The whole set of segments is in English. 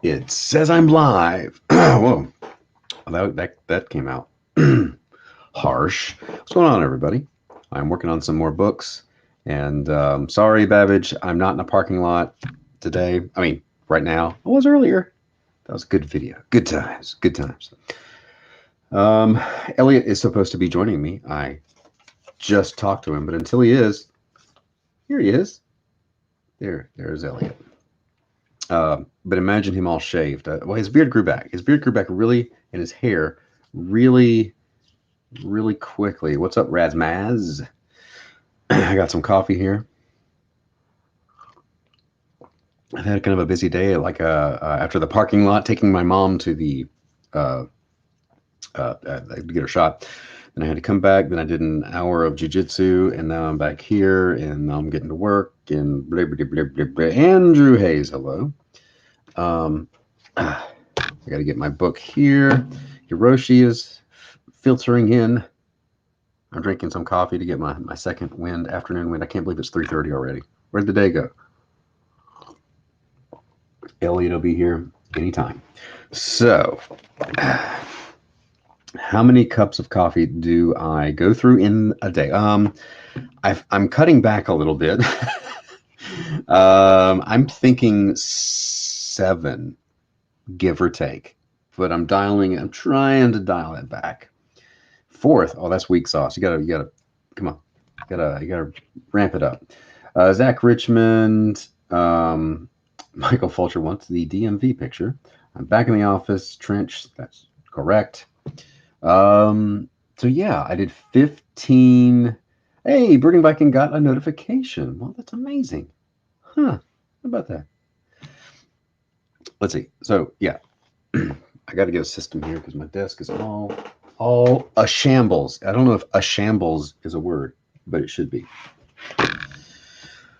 It says I'm live. Whoa, that came out harsh. What's going on, everybody? I'm working on some more books, and sorry, Babbage, I'm not in a parking lot today. I mean, right now. I was earlier. That was a good video. Good times. Good times. Elliot is supposed to be joining me. I just talked to him, but until he is, here he is. There's Elliot. But imagine him all shaved. Well, his beard grew back. His beard grew back really, and his hair really, really quickly. What's up, Razmaz? I got some coffee here. I've had kind of a busy day, like after the parking lot, taking my mom to the to get her shot. Then I had to come back. Then I did an hour of jiu-jitsu, and now I'm back here, and now I'm getting to work, and blah, blah, blah, blah, blah. Andrew Hayes, hello. I got to get my book here. Hiroshi is filtering in. I'm drinking some coffee to get my second wind, afternoon wind. I can't believe it's 3:30 already. Where'd the day go? Elliot will be here anytime. So, how many cups of coffee do I go through in a day? I'm cutting back a little bit. I'm thinking 7, give or take, but I'm trying to dial it back. 4th, oh, that's weak sauce. You gotta, come on, you gotta ramp it up. Zach Richmond, Michael Fulcher wants the DMV picture. I'm back in the office. Trench, that's correct. So yeah, I did 15. Hey, Bergen Viking got a notification. Well, that's amazing. Huh? How about that? Let's see. So yeah, I got to get a system here because my desk is all a shambles. I don't know if a shambles is a word, but it should be.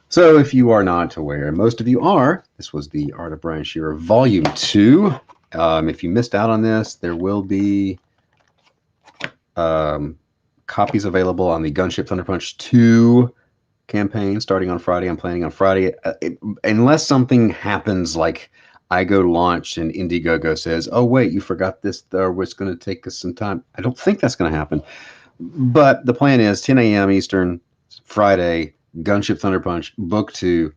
So if you are not aware, most of you are, this was the Art of Brian Shearer Volume 2. If you missed out on this, there will be copies available on the Gunship Thunder Punch 2 campaign starting on Friday. I'm planning on Friday. Unless something happens like I go to launch and Indiegogo says, oh, wait, you forgot this, or it's going to take us some time. I don't think that's going to happen. But the plan is 10 a.m. Eastern, Friday, Gunship Thunder Punch Book 2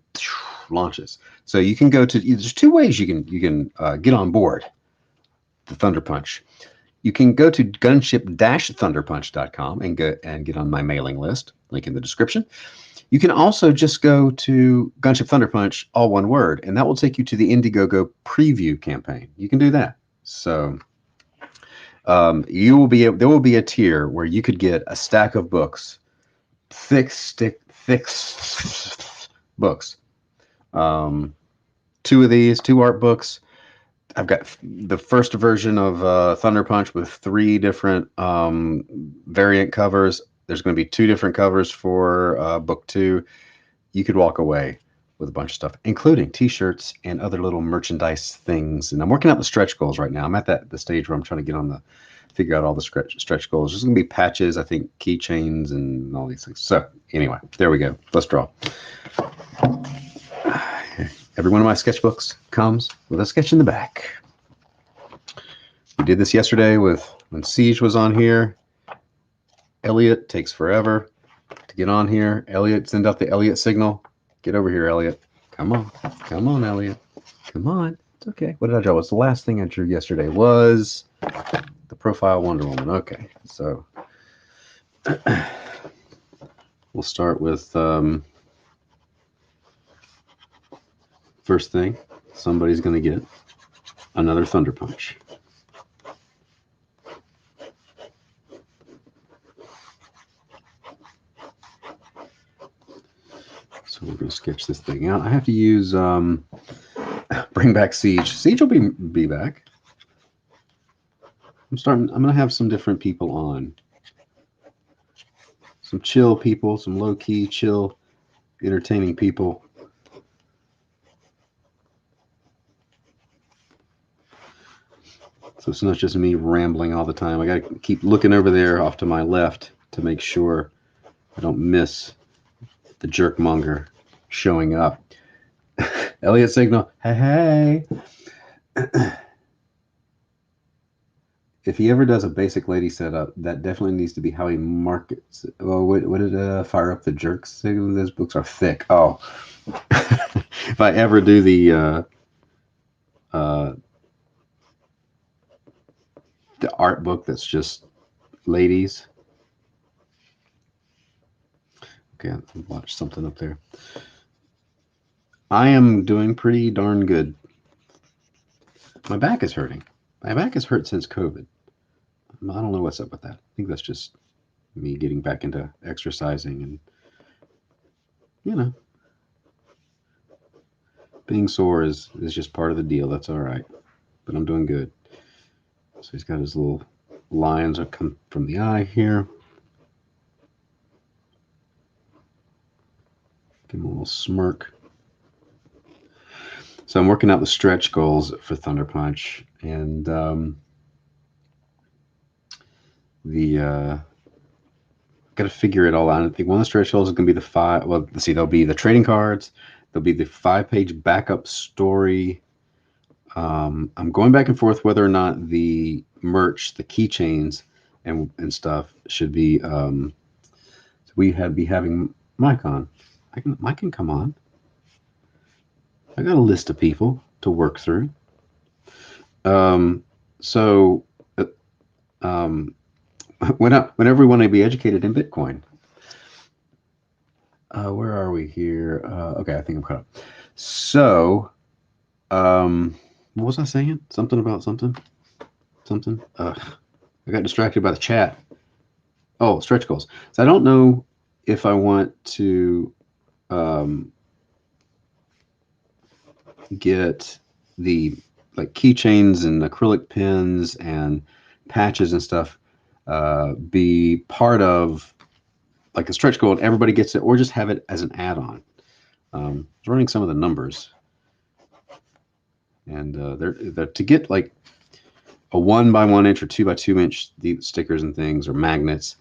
launches. So you can go to, there's 2 ways you can get on board the Thunder Punch. You can go to gunship-thunderpunch.com and get on my mailing list, link in the description. You can also just go to Gunship Thunder Punch, all one word, and that will take you to the Indiegogo preview campaign. You can do that. So there will be a tier where you could get a stack of books, thick books. 2 of these, 2 art books. I've got the first version of Thunder Punch with 3 different variant covers. There's going to be 2 different covers for book 2. You could walk away with a bunch of stuff, including T-shirts and other little merchandise things. And I'm working out the stretch goals right now. I'm at the stage where I'm trying to figure out all the stretch goals. There's going to be patches, I think, keychains, and all these things. So anyway, there we go. Let's draw. Every one of my sketchbooks comes with a sketch in the back. We did this yesterday when Siege was on here. Elliot takes forever to get on here. Elliot, send out the Elliot signal. Get over here, Elliot. Come on, Elliot. Come on. It's okay. What did I draw? What's the last thing I drew yesterday? Was the profile Wonder Woman. Okay, so we'll start with first thing. Somebody's going to get another Thunder Punch. So we're going to sketch this thing out. I have to use bring back Siege. Siege will be back. I'm going to have some different people on. Some chill people, some low-key, chill, entertaining people. So it's not just me rambling all the time. I got to keep looking over there off to my left to make sure I don't miss the jerkmonger showing up. Elliot signal, hey. If he ever does a basic lady setup, that definitely needs to be how he markets it. Oh, what did Fire Up the Jerks say? Those books are thick. Oh, if I ever do uh, the art book that's just ladies. Okay, I'll watch something up there. I am doing pretty darn good. My back is hurting. My back has hurt since COVID. I don't know what's up with that. I think that's just me getting back into exercising and, you know, being sore is just part of the deal. That's all right. But I'm doing good. So he's got his little lines that come from the eye here. Give him a little smirk. So I'm working out the stretch goals for Thunder Punch, and got to figure it all out. I think one of the stretch goals is going to be the 5. Well, let's see. There'll be the trading cards. There'll be the 5-page backup story. I'm going back and forth whether or not the merch, the keychains, and stuff should be. So we had be having Mike on. Mike can come on. I got a list of people to work through. So whenever we want to be educated in Bitcoin. Where are we here? Okay, I think I'm caught up. So, what was I saying? Something about something? Something? I got distracted by the chat. Oh, stretch goals. So I don't know if I want to get the like keychains and acrylic pins and patches and stuff be part of like a stretch goal and everybody gets it, or just have it as an add-on. Running some of the numbers, and they're to get like a 1x1 inch or 2x2 inch stickers and things or magnets.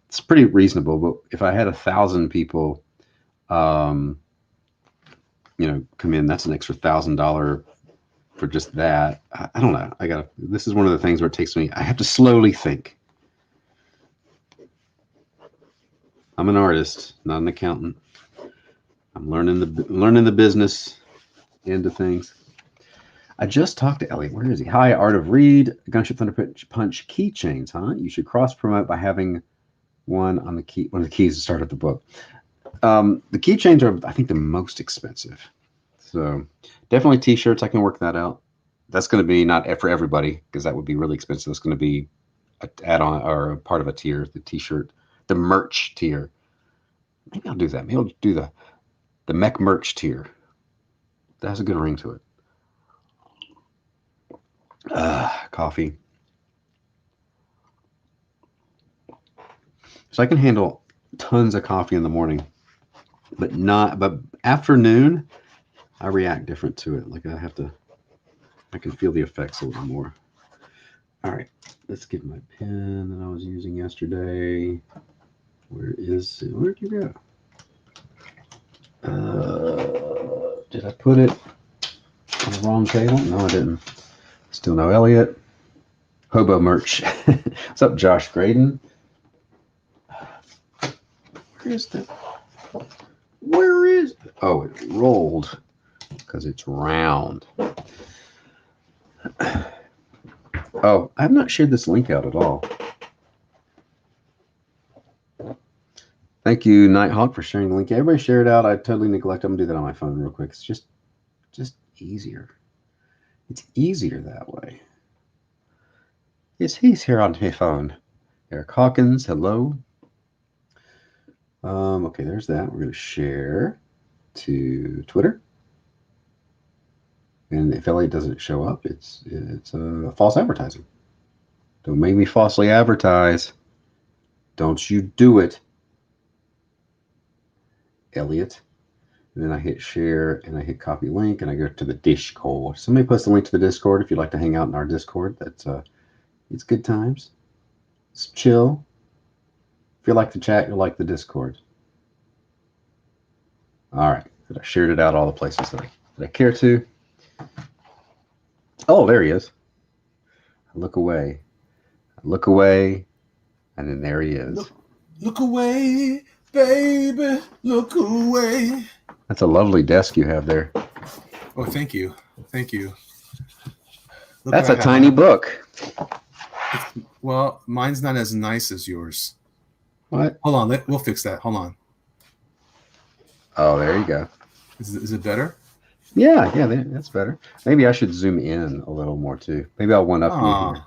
It's pretty reasonable, but if I had 1,000 people, come in, that's an extra $1,000 for just that. I don't know. This is one of the things where it takes me. I have to slowly think. I'm an artist, not an accountant. I'm learning the business end of things. I just talked to Elliot. Where is he? Hi, Art of Read, Gunship Thunder Punch keychains, huh? You should cross promote by having one of the keys to start at the book. The keychains are, I think, the most expensive. So definitely t-shirts. I can work that out. That's going to be not for everybody because that would be really expensive. It's going to be an add-on or a part of a tier, the t-shirt, the merch tier. Maybe I'll do that. Maybe I'll do the mech merch tier. That has a good ring to it. Coffee. So I can handle tons of coffee in the morning, but afternoon, I react different to it. Like I can feel the effects a little more. All right, let's get my pen that I was using yesterday. Where'd you go? Did I put it on the wrong table? No, I didn't. Still no Elliot. Hobo merch. What's up, Josh Graydon? Where is that? Where is it? Oh, it rolled because it's round. Oh, I've not shared this link out at all. Thank you, Nighthawk, for sharing the link. Everybody share it out. I totally neglect. I'm gonna do that on my phone real quick. It's just easier. It's easier that way. Yes, he's here on my phone. Eric Hawkins, hello. Okay, there's that. We're gonna share to Twitter. And if Elliot doesn't show up, it's false advertising. Don't make me falsely advertise. Don't you do it, Elliot. And then I hit share and I hit copy link and I go to the Discord. Somebody post the link to the Discord if you'd like to hang out in our Discord. That's it's good times. It's chill. If you like the chat, you'll like the Discord. All right. I shared it out all the places that I care to. Oh, there he is. I look away. I look away, and then there he is. Look away, baby. Look away. That's a lovely desk you have there. Oh, thank you. Thank you. Look That's what a I have. tiny book. Well, mine's not as nice as yours. What? Hold on. We'll fix that. Hold on. Oh, there you go. Is it better? Yeah, that's better. Maybe I should zoom in a little more too. Maybe I'll one up you here.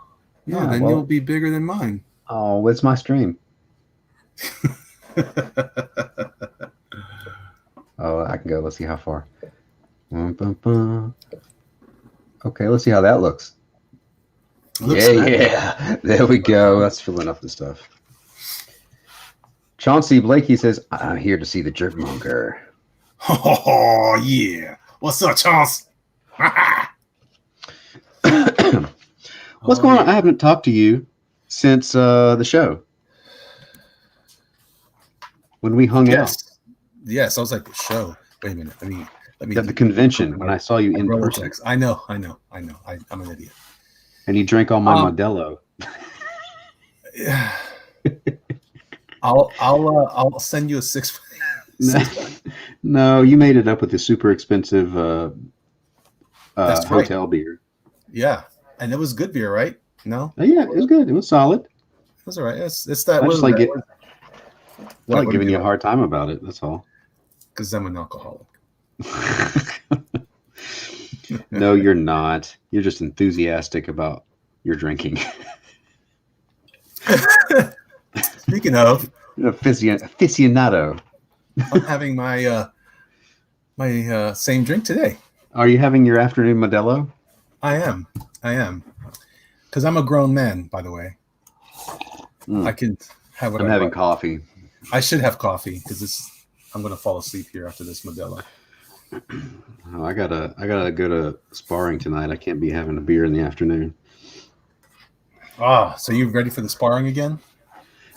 Yeah, then you'll be bigger than mine. Oh, it's my stream. Oh, I can go. Let's see how far. Okay, let's see how that looks. Yeah. There we go. That's filling up the stuff. Chauncey Blakey says, I'm here to see the jerkmonger. Oh, yeah. What's up, Chance? What's going on? I haven't talked to you since the show. When we hung out. Yes, I was like, the show. Wait a minute. Let me At the convention when I saw you in person. I know. I'm an idiot. And you drank all my Modelo. I'll send you a six. No, you made it up with the super expensive hotel beer. Yeah, and it was good beer, right? No. Yeah, it was good. It was solid. It was all right. It's that. I just like it. I like giving you a hard time about it. That's all. Because I'm an alcoholic. No, you're not. You're just enthusiastic about your drinking. Speaking of, aficionado. I'm having my my same drink today. Are you having your afternoon Modelo? I am. Because I'm a grown man, by the way. I can have what I'm having coffee. I should have coffee because I'm going to fall asleep here after this Modelo. Oh, I gotta go to sparring tonight. I can't be having a beer in the afternoon. So you ready for the sparring again?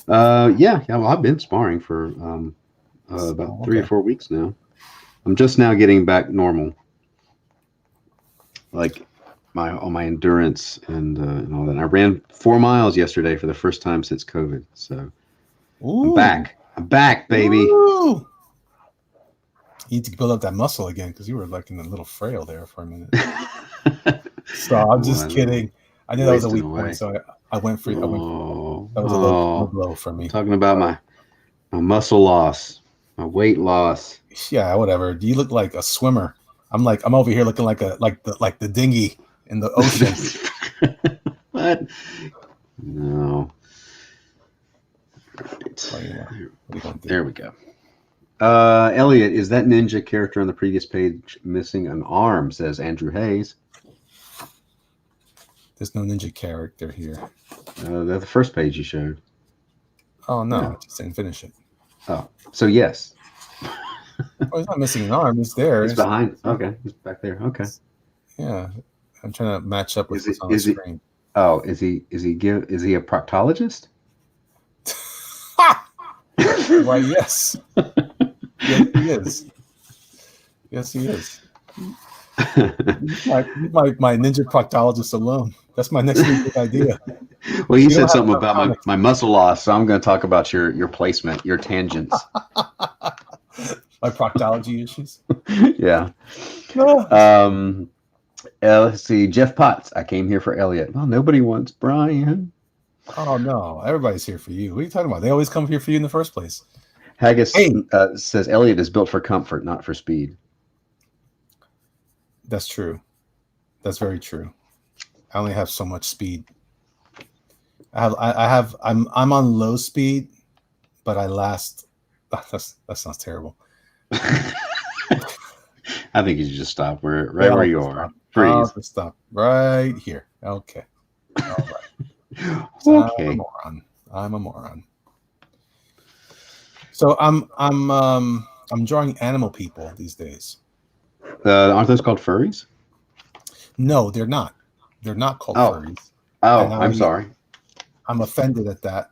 Yeah. Well, I've been sparring for about 3 or 4 weeks now. I'm just now getting back normal, like all my endurance and all that. And I ran 4 miles yesterday for the first time since COVID. So I'm back, baby. Ooh. You need to build up that muscle again because you were like in a little frail there for a minute. So I'm just kidding. I knew that was a weak point, so I went for it. That was a low blow for me. Talking about my muscle loss, my weight loss. Yeah, whatever. You look like a swimmer. I'm over here looking like the dinghy in the ocean. What? No. There we go. Elliot, is that ninja character on the previous page missing an arm? Says Andrew Hayes. There's no ninja character here. The first page you showed. Oh no, I just didn't finish it. Oh, so yes. Oh, he's not missing an arm. He's there. He's behind. Okay, he's back there. Okay. Yeah, I'm trying to match up with what's on the screen. Oh, is he a proctologist? Why, yes. Yes, he is. Yes, he is. my ninja proctologist alone. That's my next big idea. Well, you said something about my muscle loss, so I'm going to talk about your placement, your tangents. My proctology issues. Yeah. Let's see. Jeff Potts. I came here for Elliot. Well, nobody wants Brian. Oh no, everybody's here for you. What are you talking about? They always come here for you in the first place. Haggis says Elliot is built for comfort, not for speed. That's true. That's very true. I only have so much speed. I'm on low speed, but I last. That sounds terrible. I think you should just stop right where you are. I'll just stop right here. Okay. All right. Okay. I'm a moron. So I'm drawing animal people these days. Aren't those called furries? No, they're not. They're not called furries. Oh, I'm sorry. I'm offended at that.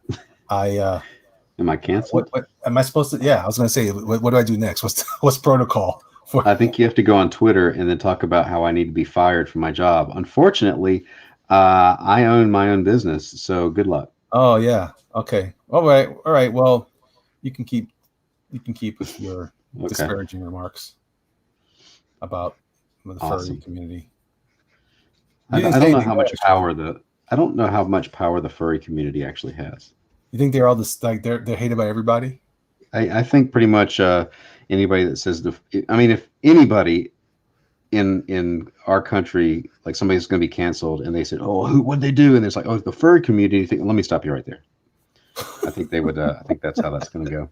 Am I canceled? What am I supposed to? Yeah, I was going to say, what do I do next? What's protocol I think you have to go on Twitter and then talk about how I need to be fired from my job. Unfortunately, I own my own business, so good luck. Oh yeah. Okay. All right. All right. Well, you can keep with your disparaging remarks about the furry community. I don't know how much power the furry community actually has. You think they're all this like they're hated by everybody? I think pretty much anybody that says if anybody in our country, like somebody's going to be canceled, and they said, "Oh, what'd they do?" and it's like, "Oh, the furry community." Let me stop you right there. I think they would. I think that's how that's going to go.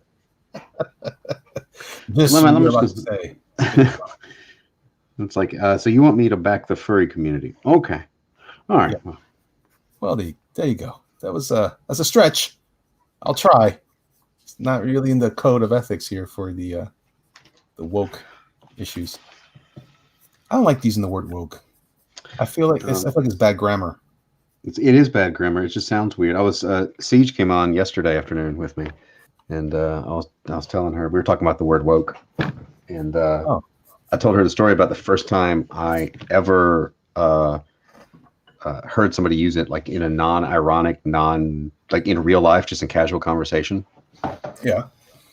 Let me just say. It's like, so you want me to back the furry community? Okay, all right. Yeah. Well, there you go. That's a stretch. I'll try. It's not really in the code of ethics here for the woke issues. I don't like using the word woke. I feel like it's bad grammar. It is bad grammar. It just sounds weird. Siege came on yesterday afternoon with me, and I was telling her, we were talking about the word woke, and I told her the story about the first time I ever heard somebody use it, like in a non-ironic, like in real life, just in casual conversation. Yeah.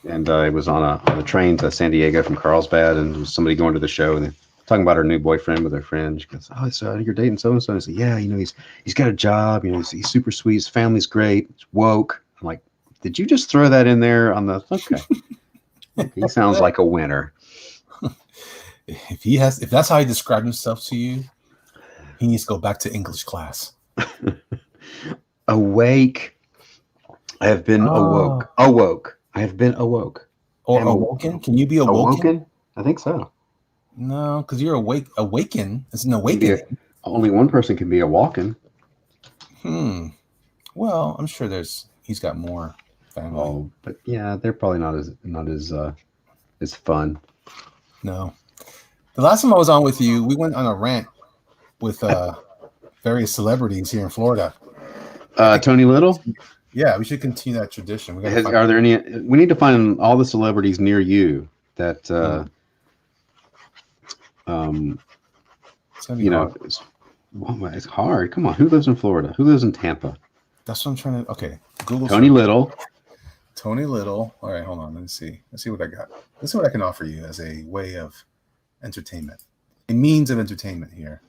And it was on a train to San Diego from Carlsbad, and there was somebody going to the show, and they're talking about her new boyfriend with her friend. She goes, "Oh, so you're dating so and so?" And I said, "Yeah, he's got a job. He's super sweet. His family's great. It's woke." I'm like, "Did you just throw that in there on the?" Okay. He sounds like a winner. If that's how he described himself to you, he needs to go back to English class. Awake. I have been awoke. Awoke. I have been awoke. Or awoken? Can you be awoken? I think so. No, because you're awake. Awaken. It's an awakening. Only one person can be awoken. Well, I'm sure he's got more family. Oh, but yeah, they're probably not as fun. No. The last time I was on with you, we went on a rant with various celebrities here in Florida. Tony Little? Yeah, we should continue that tradition. Are there any? We need to find all the celebrities near you that it's gonna be hard. It's hard. Come on, who lives in Florida? Who lives in Tampa? That's what I'm trying to. Okay, Google. Tony Little. Tony Little. All right, hold on. Let's see what I got. Let's see what I can offer you as a way of entertainment, a means of entertainment here.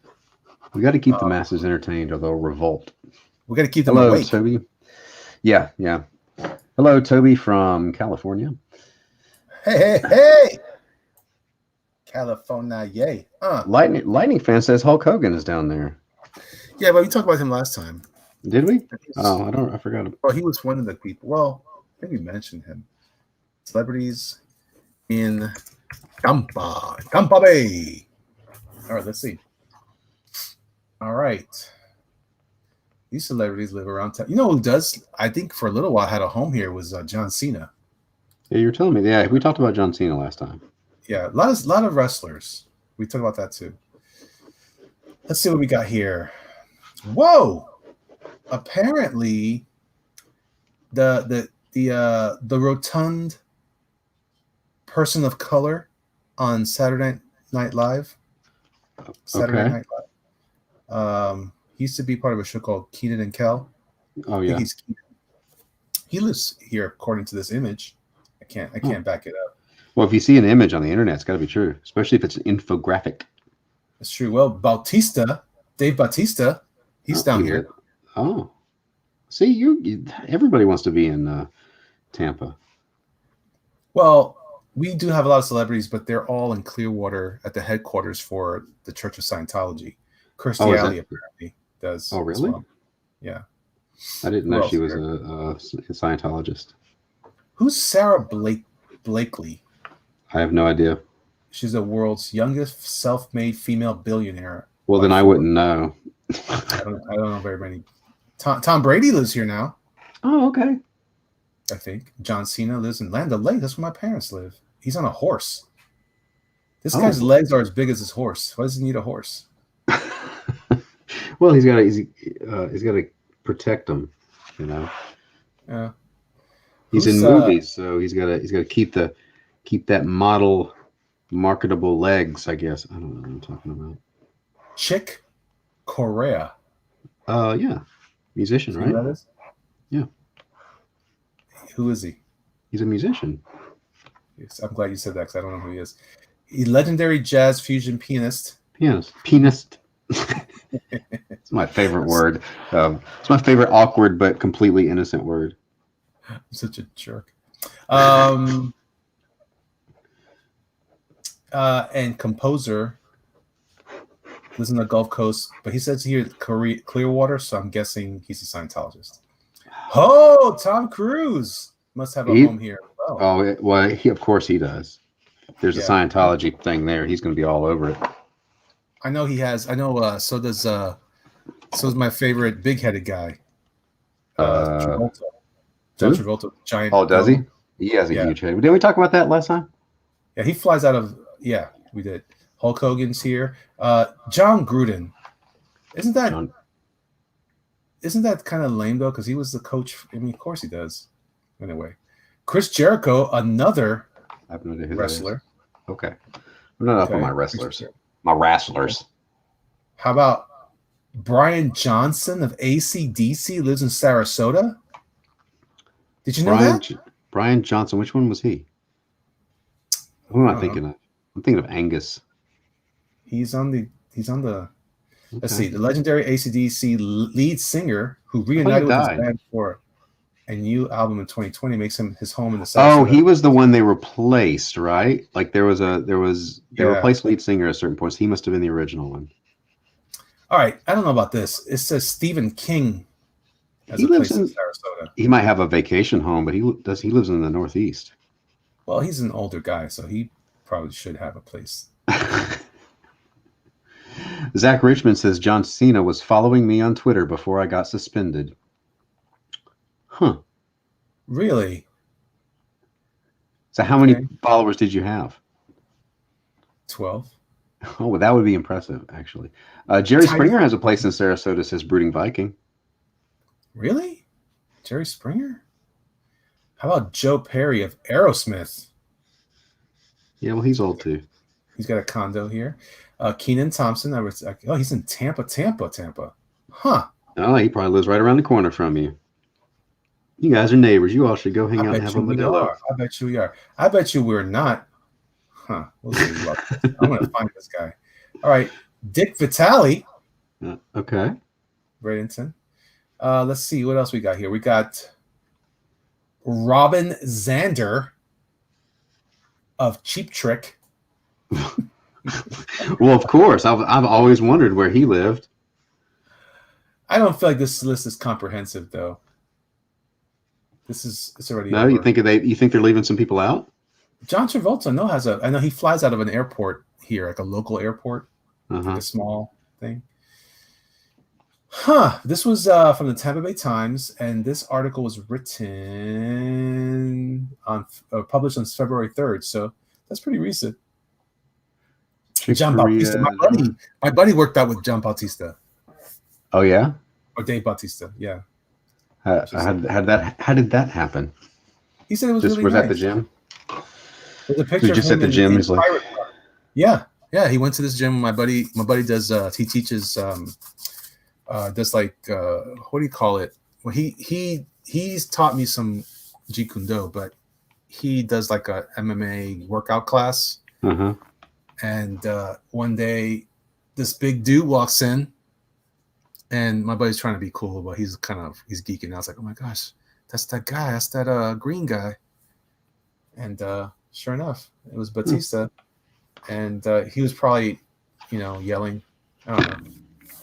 We got to keep the masses entertained, or they'll revolt. We got to keep them awake. Toby. Yeah. Hello, Toby from California. Hey! California, yay! Lightning fan says Hulk Hogan is down there. Yeah, but we talked about him last time. Did we? I forgot. Well, he was one of the people. Well, I think we mentioned him. Celebrities in Tampa Bay. All right, let's see. All right. These celebrities live around town. You know who does? I think for a little while had a home here was John Cena. Yeah, you were telling me. Yeah, we talked about John Cena last time. Yeah, a lot of wrestlers. We talked about that too. Let's see what we got here. Whoa! Apparently, the rotund person of color on Saturday Night Live. Night Live. He used to be part of a show called Keenan and Kel. Oh yeah. He lives here according to this image. I can't back it up. Well, if you see an image on the internet, it's got to be true, especially if it's an infographic. It's true. Well, Dave Bautista, he's down here. Oh, see, everybody wants to be in Tampa. Well, we do have a lot of celebrities, but they're all in Clearwater at the headquarters for the Church of Scientology. Kirstie Alley apparently does. Oh, really? Well. Yeah. I didn't know she was a Scientologist. Who's Sarah Blakely? I have no idea. She's the world's youngest self-made female billionaire. Well, then I wouldn't know. I don't know very many. Tom Brady lives here now. Oh, okay. I think John Cena lives in Land O'Lakes. That's where my parents live. He's on a horse. This guy's legs are as big as his horse. Why does he need a horse? Well, he's got to protect them, you know. Yeah. He's in movies, so he's got to keep that model marketable legs, I guess. I don't know what I'm talking about. Chick Corea. Yeah. Musician, right? That is? Yeah. Who is he? He's a musician. Yes, I'm glad you said that because I don't know who he is. He's legendary jazz fusion pianist. Pianist. It's my favorite word. It's my favorite awkward but completely innocent word. I'm such a jerk. And composer lives in the Gulf Coast, but he says here Clearwater, so I'm guessing he's a Scientologist. Oh, Tom Cruise must have a home here as well. Oh, well, of course he does. There's a Scientology thing there. He's going to be all over it. I know he has. I know. So does my favorite big-headed guy, Travolta. John Travolta, giant. Oh, does he? He has a huge head. Didn't we talk about that last time? Yeah, he flies out of. Yeah, we did. Hulk Hogan's here. John Gruden. Isn't that kind of lame though? Because he was the coach. I mean, of course he does. Anyway, Chris Jericho, another wrestler. Okay, I'm not up on my wrestlers. My wrestlers. How about Brian Johnson of AC/DC lives in Sarasota? Did you know that? Brian Johnson. Which one was he? Who am I thinking of? I'm thinking of Angus. He's on the. Let's see. The legendary AC/DC lead singer who reunited with his band for a new album in 2020 makes him his home in the South. Oh, he was the one they replaced, right? Like they replaced lead singer at a certain point. So he must have been the original one. All right, I don't know about this. It says Stephen King has a place in Sarasota. He might have a vacation home, but he lives in the Northeast. Well, he's an older guy, so he probably should have a place. Zach Richmond says John Cena was following me on Twitter before I got suspended. Huh. Really? So how many followers did you have? 12. Oh, well, that would be impressive, actually. Jerry Springer has a place in Sarasota, says Brooding Viking. Really? Jerry Springer? How about Joe Perry of Aerosmith? Yeah, well, he's old too. He's got a condo here. Kenan Thompson. He's in Tampa. Huh. Oh, he probably lives right around the corner from you. You guys are neighbors. You all should go hang out and have a Modelo. I bet you we are. I bet you we're not. Huh. We'll see. I'm going to find this guy. All right. Dick Vitale. Okay. Bradenton. Let's see. What else we got here? We got Robin Xander of Cheap Trick. Well, of course. I've always wondered where he lived. I don't feel like this list is comprehensive, though. It's already. No, over. You think they're leaving some people out? John Travolta, I know he flies out of an airport here, like a local airport, like a small thing. Huh. This was from the Tampa Bay Times, and this article was written published on February 3rd, so that's pretty recent. John Bautista, my buddy worked out with John Bautista. Oh yeah, or Dave Bautista, yeah. How did that happen? He said it was really nice. At the gym. There's a picture. Just at the gym. He's like, yeah. He went to this gym. My buddy does. He teaches. Does like what do you call it? Well, he's taught me some Jeet Kune Do, but he does like a MMA workout class. And one day, this big dude walks in, and my buddy's trying to be cool, but he's geeking. I was like, oh my gosh, that's that guy. That's that green guy. And sure enough, it was Batista, and he was probably, yelling. I don't know.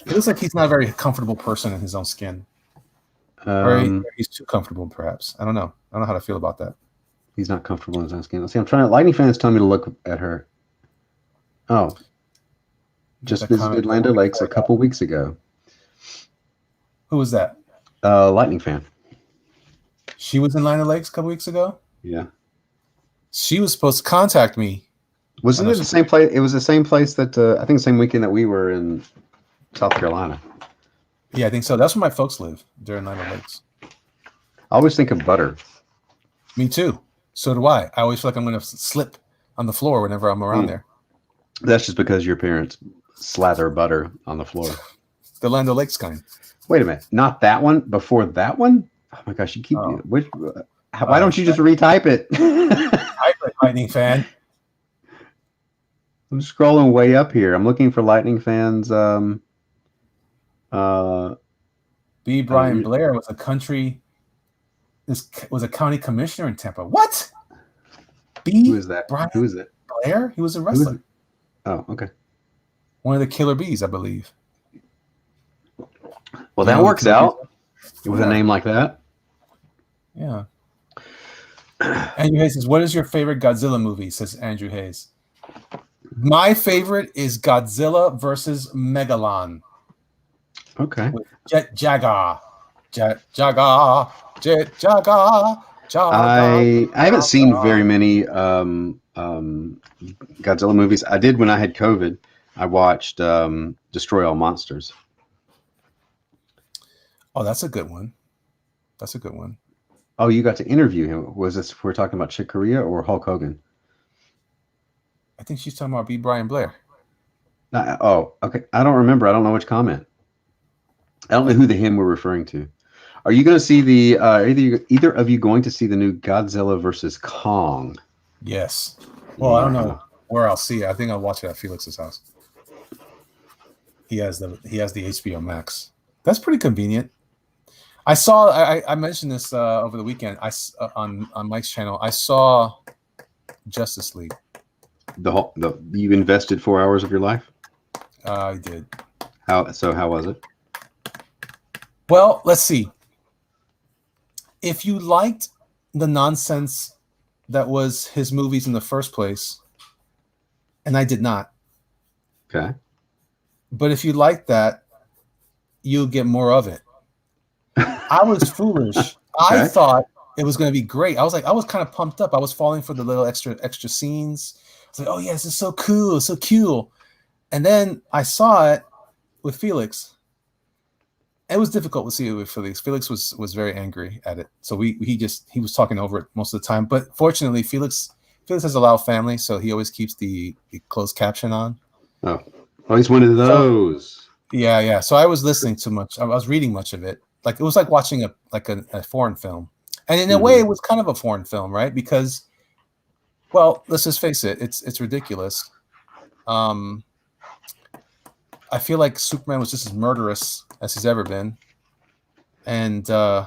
It looks like he's not a very comfortable person in his own skin. Or he's too comfortable, perhaps. I don't know. I don't know how to feel about that. He's not comfortable in his own skin. Let's see. I'm trying. Lightning fans tell me to look at her. Oh, just visited Land O'Lakes a couple weeks ago. Who was that? Lightning fan. She was in Land O'Lakes a couple weeks ago? Yeah. She was supposed to contact me. Wasn't it the same place? It was the same place that I think the same weekend that we were in South Carolina. Yeah, I think so. That's where my folks live. They're in Land O'Lakes. I always think of butter. Me too. So do I. I always feel like I'm going to slip on the floor whenever I'm around there. That's just because your parents slather butter on the floor. The Land O'Lakes kind. Wait a minute, not that one. Before that one? Oh my gosh, you keep which? Why don't you just retype it? Type it, Lightning Fan. I'm scrolling way up here. I'm looking for Lightning Fans. B. Brian Blair was a county commissioner in Tampa. What? Who is that? Who is it? Blair? He was a wrestler. Oh, okay. One of the Killer Bees, I believe. Well, that works out with a name like that. Yeah. Andrew Hayes says, "What is your favorite Godzilla movie?" Says Andrew Hayes. My favorite is Godzilla versus Megalon. Okay. With Jet Jaguar. I haven't seen very many Godzilla movies. I did when I had COVID. I watched Destroy All Monsters. Oh, that's a good one. Oh, you got to interview him. Was this we're talking about Chick Corea or Hulk Hogan? I think she's talking about B. Brian Blair. Oh, okay. I don't remember. I don't know which comment. I don't know who the him we're referring to. Are you going to see the either of you going to see the new Godzilla versus Kong? Yes. Well, I don't know where I'll see it. I think I'll watch it at Felix's house. He has the HBO Max. That's pretty convenient. I mentioned this over the weekend. On Mike's channel, I saw Justice League. You invested 4 hours of your life? I did. How was it? Well, let's see. If you liked the nonsense that was his movies in the first place, and I did not. Okay. But if you like that, you'll get more of it. I was foolish. Okay. I thought it was going to be great. I was kind of pumped up. I was falling for the little extra scenes. I was like, oh yeah, this is so cool, so cool. And then I saw it with Felix. It was difficult to see it with Felix. Felix was very angry at it. So he was talking over it most of the time. But fortunately, Felix has a lot of family, so he always keeps the closed caption on. Oh, he's one of those. Yeah. So I was listening too much. I was reading much of it. Like it was like watching a foreign film, and in a way, it was kind of a foreign film, right? Because, well, let's just face it, it's ridiculous. I feel like Superman was just as murderous as he's ever been, and I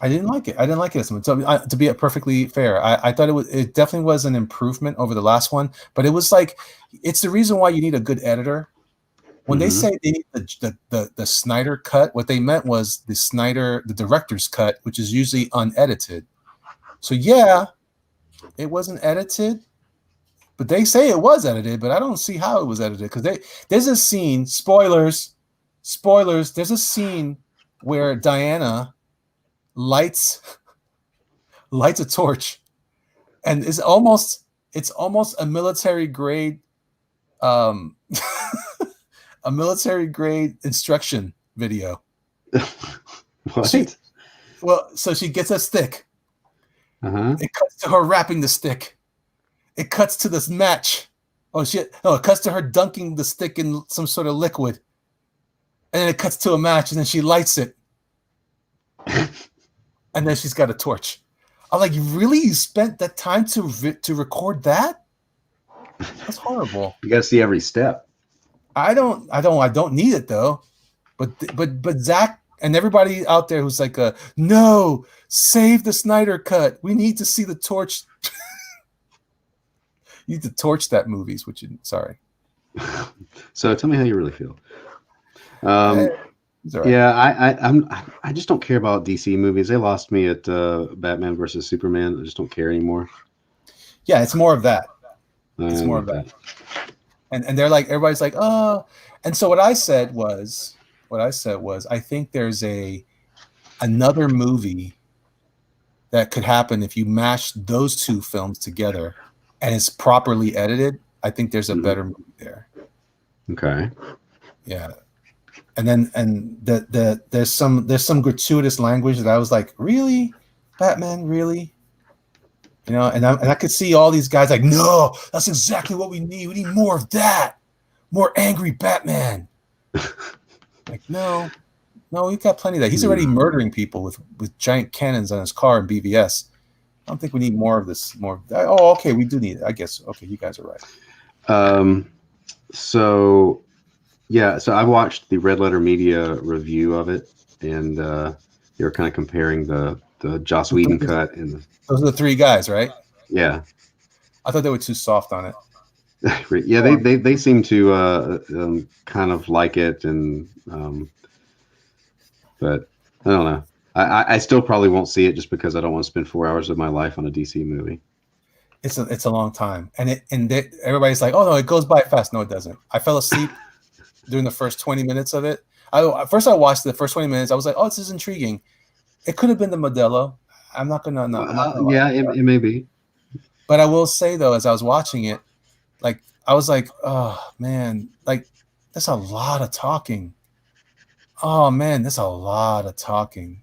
didn't like it. I didn't like it as much. To be perfectly fair, I thought it definitely was an improvement over the last one, but it was like it's the reason why you need a good editor. When they say they need the Snyder cut, what they meant was the director's cut, which is usually unedited. So yeah, it wasn't edited, but they say it was edited, but I don't see how it was edited because there's a scene, spoilers, there's a scene where Diana lights a torch, and it's almost a military grade a military grade instruction video. What? Well, so she gets a stick. It cuts to her wrapping the stick. It cuts to this match. Oh shit! No, it cuts to her dunking the stick in some sort of liquid, and then it cuts to a match, and then she lights it, and then she's got a torch. I'm like, really? You spent that time to record that? That's horrible. You got to see every step. I don't need it though, but Zach and everybody out there who's like, no, save the Snyder cut. We need to see the torch. You need to torch that movies, sorry. So tell me how you really feel. Right. Yeah, I just don't care about DC movies. They lost me at Batman versus Superman. I just don't care anymore. Yeah, it's more of that. It's more of that. And they're like, everybody's like, oh. And so what I said was, I think there's another movie that could happen if you mash those two films together and it's properly edited. I think there's a better movie there. Okay. Yeah. And then there's some gratuitous language that I was like, really? Batman, really? You know, and I could see all these guys like, no, that's exactly what we need. We need more of that. More angry Batman. Like, no, we've got plenty of that. He's already murdering people with giant cannons on his car in BVS. I don't think we need more of this. Oh, okay, we do need it. I guess. Okay, you guys are right. So I watched the Red Letter Media review of it, and they were kind of comparing the Joss Whedon cut and those are the three guys, right? Yeah. I thought they were too soft on it. Yeah, they seem to kind of like it, and but I don't know. I still probably won't see it just because I don't want to spend 4 hours of my life on a DC movie. It's a long time, and everybody's like, oh no, it goes by fast. No, it doesn't. I fell asleep during the first 20 minutes of it. I watched the first 20 minutes. I was like, oh, this is intriguing. It could have been the Modelo. I'm not gonna. Yeah, it may be. But I will say though, as I was watching it, like I was like, oh man, like that's a lot of talking. Oh man, there's a lot of talking.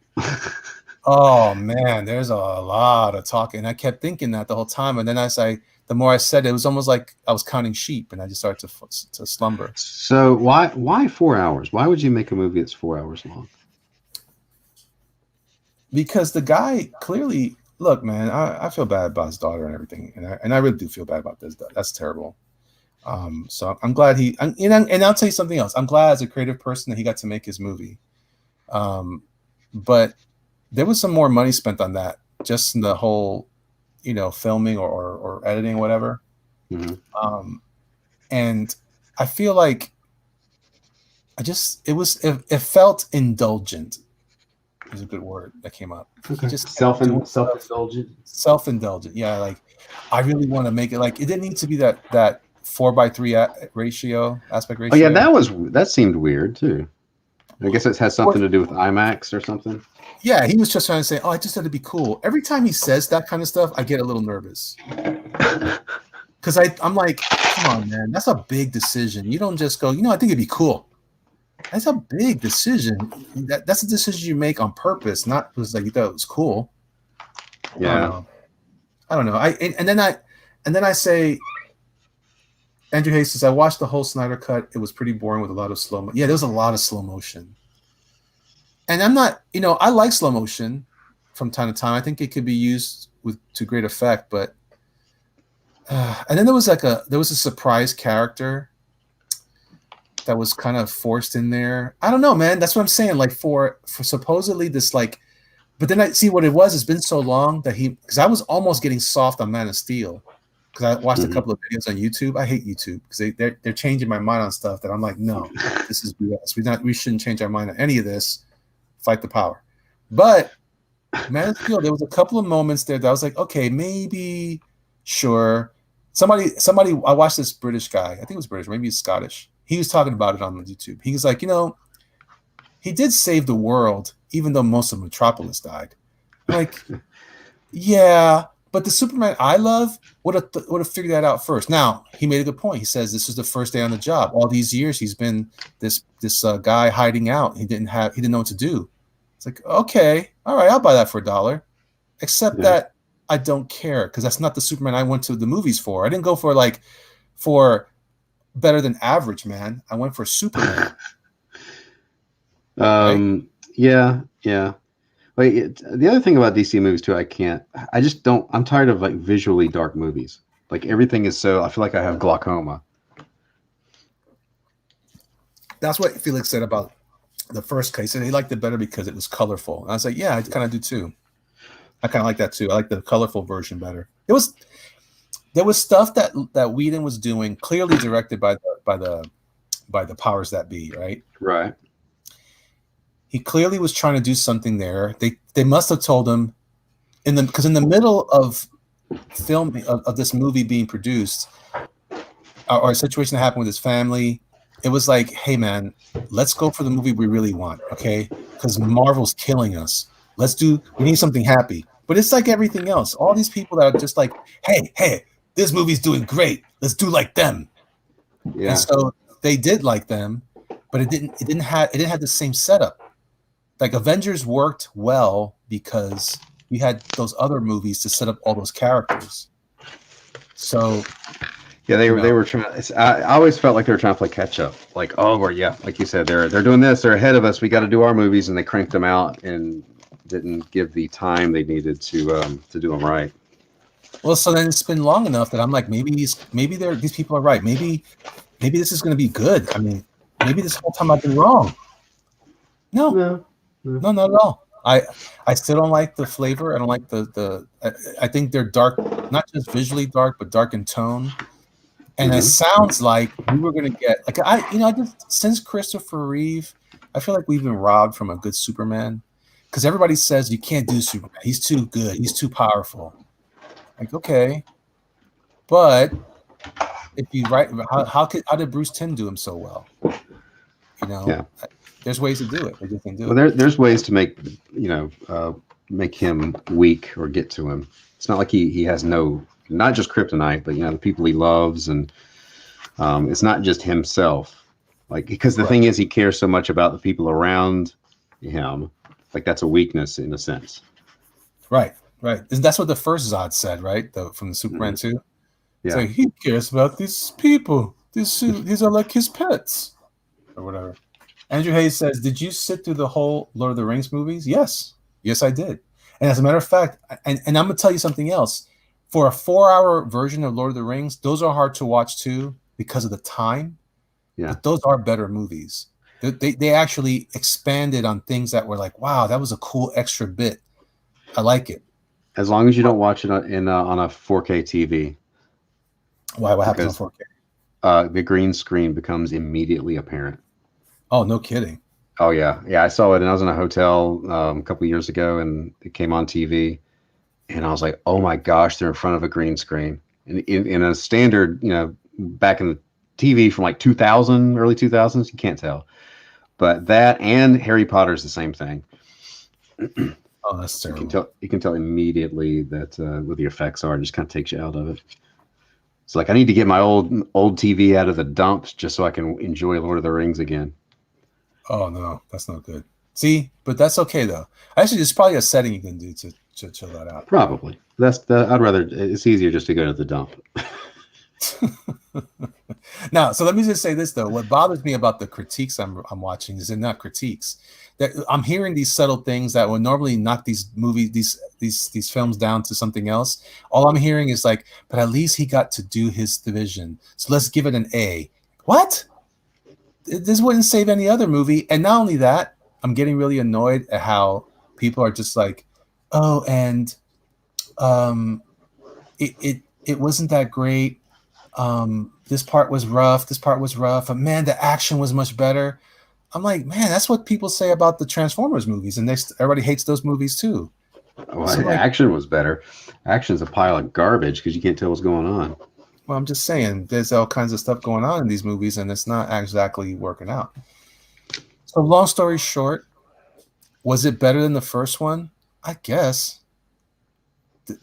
Oh man, there's a lot of talking. I kept thinking that the whole time, and then the more I said it was almost like I was counting sheep, and I just started to slumber. So why 4 hours? Why would you make a movie that's 4 hours long? Because the guy clearly, look, man, I feel bad about his daughter and everything, and I really do feel bad about this. That's terrible. So I'm glad and I'll tell you something else. I'm glad as a creative person that he got to make his movie. But there was some more money spent on that, just in the whole, filming or editing, whatever. Mm-hmm. And I feel like it felt indulgent. Is a good word that came up. Okay. Just self-indulgent. Self-indulgent. Yeah, like I really want to make it like it didn't need to be that 4:3 ratio, aspect ratio. Oh yeah, that seemed weird too. I guess it has something to do with IMAX or something. Yeah, he was just trying to say, oh, I just had to be cool. Every time he says that kind of stuff, I get a little nervous. Because I'm like, come on, man, that's a big decision. You don't just go, I think it'd be cool. That's a big decision. That's a decision you make on purpose, not because like you thought it was cool. Yeah. I don't know. And then I say, Andrew Hayes says, I watched the whole Snyder cut. It was pretty boring with a lot of slow motion. Yeah, there was a lot of slow motion. And I'm not, I like slow motion from time to time. I think it could be used to great effect, but and then there was a surprise character that was kind of forced in there. I don't know, man. That's what I'm saying. Like for supposedly this like, but then I see what it was. It's been so long that because I was almost getting soft on Man of Steel because I watched a couple of videos on YouTube. I hate YouTube because they're changing my mind on stuff that I'm like, no, this is BS. We shouldn't change our mind on any of this. Fight the power. But Man of Steel, there was a couple of moments there that I was like, okay, maybe, sure. Somebody. I watched this British guy. I think it was British, maybe he's Scottish. He was talking about it on YouTube. He was like, he did save the world, even though most of Metropolis died. I'm like, yeah, but the Superman I love would have figured that out first. Now he made a good point. He says this is the first day on the job. All these years he's been this guy hiding out. He didn't know what to do. It's like, okay, all right, I'll buy that for $1. Except that I don't care because that's not the Superman I went to the movies for. I didn't go for better than average, man. I went for Superman. Right? Yeah. Like the other thing about DC movies too, I'm tired of like visually dark movies. Like everything is I feel like I have glaucoma. That's what Felix said about the first case, and he liked it better because it was colorful. And I was like, yeah, I kind of do too. I kind of like that too. I like the colorful version better. There was stuff that Whedon was doing, clearly directed by the powers that be, right? Right. He clearly was trying to do something there. They must have told him because in the middle of filming of this movie being produced, or a situation that happened with his family, it was like, hey man, let's go for the movie we really want, okay? Because Marvel's killing us. We need something happy. But it's like everything else. All these people that are just like, hey, this movie's doing great. Let's do like them. Yeah. And so they did like them, but it didn't have the same setup. Like Avengers worked well because you had those other movies to set up all those characters. So yeah, they were trying. I always felt like they were trying to play catch up. Like, oh, well, yeah, like you said, they're doing this. They're ahead of us. We got to do our movies, and they cranked them out and didn't give the time they needed to do them right. Well, so then it's been long enough that I'm like, maybe these people are right. Maybe this is going to be good. I mean, maybe this whole time I've been wrong. No, not at all. I still don't like the flavor. I don't like the. I think they're dark, not just visually dark, but dark in tone. And it sounds like we were going to get like I just since Christopher Reeve, I feel like we've been robbed from a good Superman, because everybody says you can't do Superman. He's too good. He's too powerful. Like, okay, but if you write, how did Bruce Timm do him so well? You know, yeah. There's ways to do it. They just can do it. Well, there's ways to make make him weak or get to him. It's not like he has not just kryptonite, but the people he loves, and it's not just himself. Like, because the thing is, he cares so much about the people around him. Like, that's a weakness in a sense. Right. That's what the first Zod said, right? From the Superman 2. Yeah. So he cares about these people. These are like his pets, or whatever. Andrew Hayes says, "Did you sit through the whole Lord of the Rings movies?" Yes, I did. And as a matter of fact, and I'm gonna tell you something else. For a 4-hour version of Lord of the Rings, those are hard to watch too because of the time. Yeah, but those are better movies. They actually expanded on things that were like, wow, that was a cool extra bit. I like it. As long as you don't watch it on a 4K TV. Why? What happens on 4K? The green screen becomes immediately apparent. Oh, no kidding. Oh, yeah. I saw it, and I was in a hotel a couple of years ago, and it came on TV, and I was like, oh, my gosh, they're in front of a green screen. And in a standard, back in the TV from like 2000, early 2000s, you can't tell. But that and Harry Potter is the same thing. Oh, that's terrible. You can tell immediately that what the effects are. It just kind of takes you out of it. It's like, I need to get my old TV out of the dumps just so I can enjoy Lord of the Rings again. Oh, no, that's not good. See, but that's okay, though. Actually, there's probably a setting you can do to chill that out. Probably. I'd rather, it's easier just to go to the dump. Now, so let me just say this, though. What bothers me about the critiques I'm watching is they're not critiques. I'm hearing these subtle things that would normally knock these movies, these films down to something else. All I'm hearing is like, but at least he got to do his division, so let's give it an A. What? This wouldn't save any other movie. And not only that, I'm getting really annoyed at how people are just like, oh, and it wasn't that great. This part was rough. But man, the action was much better. I'm like, man, that's what people say about the Transformers movies, and everybody hates those movies too. Well, so action was better. Action's a pile of garbage because you can't tell what's going on. Well, I'm just saying, there's all kinds of stuff going on in these movies, and it's not exactly working out. So, long story short, was it better than the first one? I guess.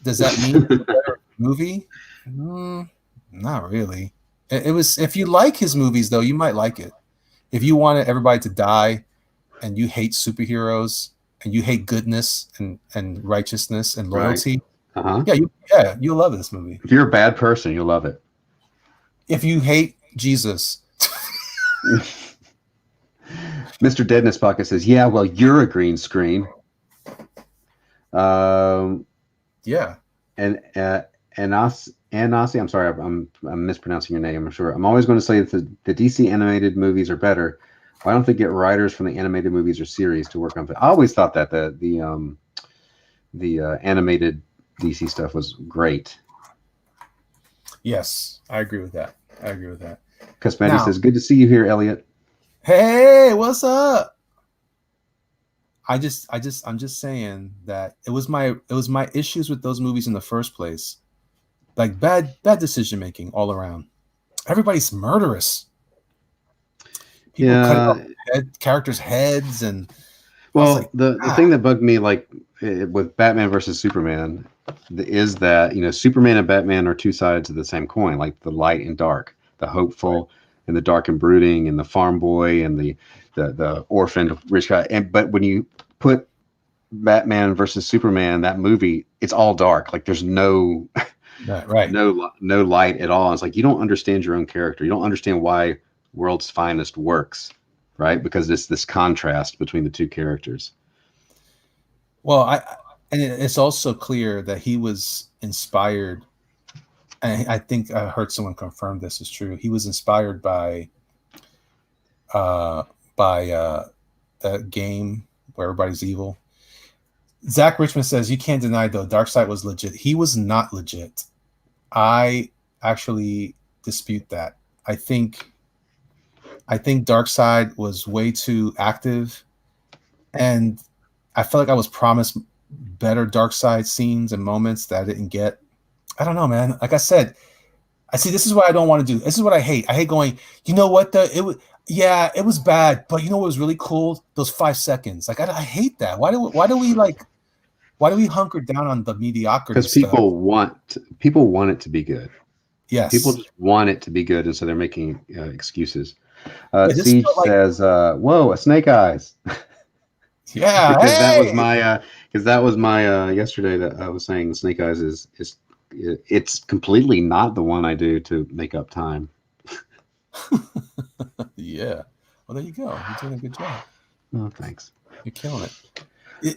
Does that mean it's a better movie? Not really. It was. If you like his movies, though, you might like it. If you wanted everybody to die, and you hate superheroes, and you hate goodness and righteousness and loyalty, right. You'll love this movie. If you're a bad person, you'll love it. If you hate Jesus. Mr. Deadness Pocket says, yeah, well, you're a green screen. Yeah. And Nasi, I'm sorry, I'm mispronouncing your name, I'm sure. I'm always going to say that the DC animated movies are better. Why don't they get writers from the animated movies or series to work on it? I always thought that the animated DC stuff was great. Yes, I agree with that. Cosmetti says, good to see you here, Elliot. Hey, what's up? I'm just saying that it was my issues with those movies in the first place. Like bad decision making all around. Everybody's murderous. People cutting off characters' heads, and well, the thing that bugged me, like with Batman versus Superman, is that Superman and Batman are two sides of the same coin, like the light and dark, the hopeful and the dark and brooding, and the farm boy and the orphaned rich guy. But when you put Batman versus Superman, that movie, it's all dark. Like there's no right. no light at all. It's like you don't understand your own character. You don't understand why World's Finest works, right? Because it's this contrast between the two characters. Well, and it's also clear that he was inspired, and I think I heard someone confirm this is true. He was inspired by that game where everybody's evil. Zach Richmond says, you can't deny, though, Darkseid was legit. He was not legit. I actually dispute that. I think Darkseid was way too active, and I felt like I was promised better Darkseid scenes and moments that I didn't get. I don't know, man. Like I said, this is what I don't want to do. This is what I hate. I hate going, you know what? It was bad, but you know what was really cool? Those 5 seconds. Like I hate that. Why do we hunker down on the mediocrity? Because people want it to be good. Yes. People just want it to be good, and so they're making excuses. Siege says, whoa, a Snake Eyes. Yeah. Because that was my yesterday that I was saying Snake Eyes it's completely not the one I do to make up time. Yeah. Well, there you go. You're doing a good job. Oh, thanks. You're killing it.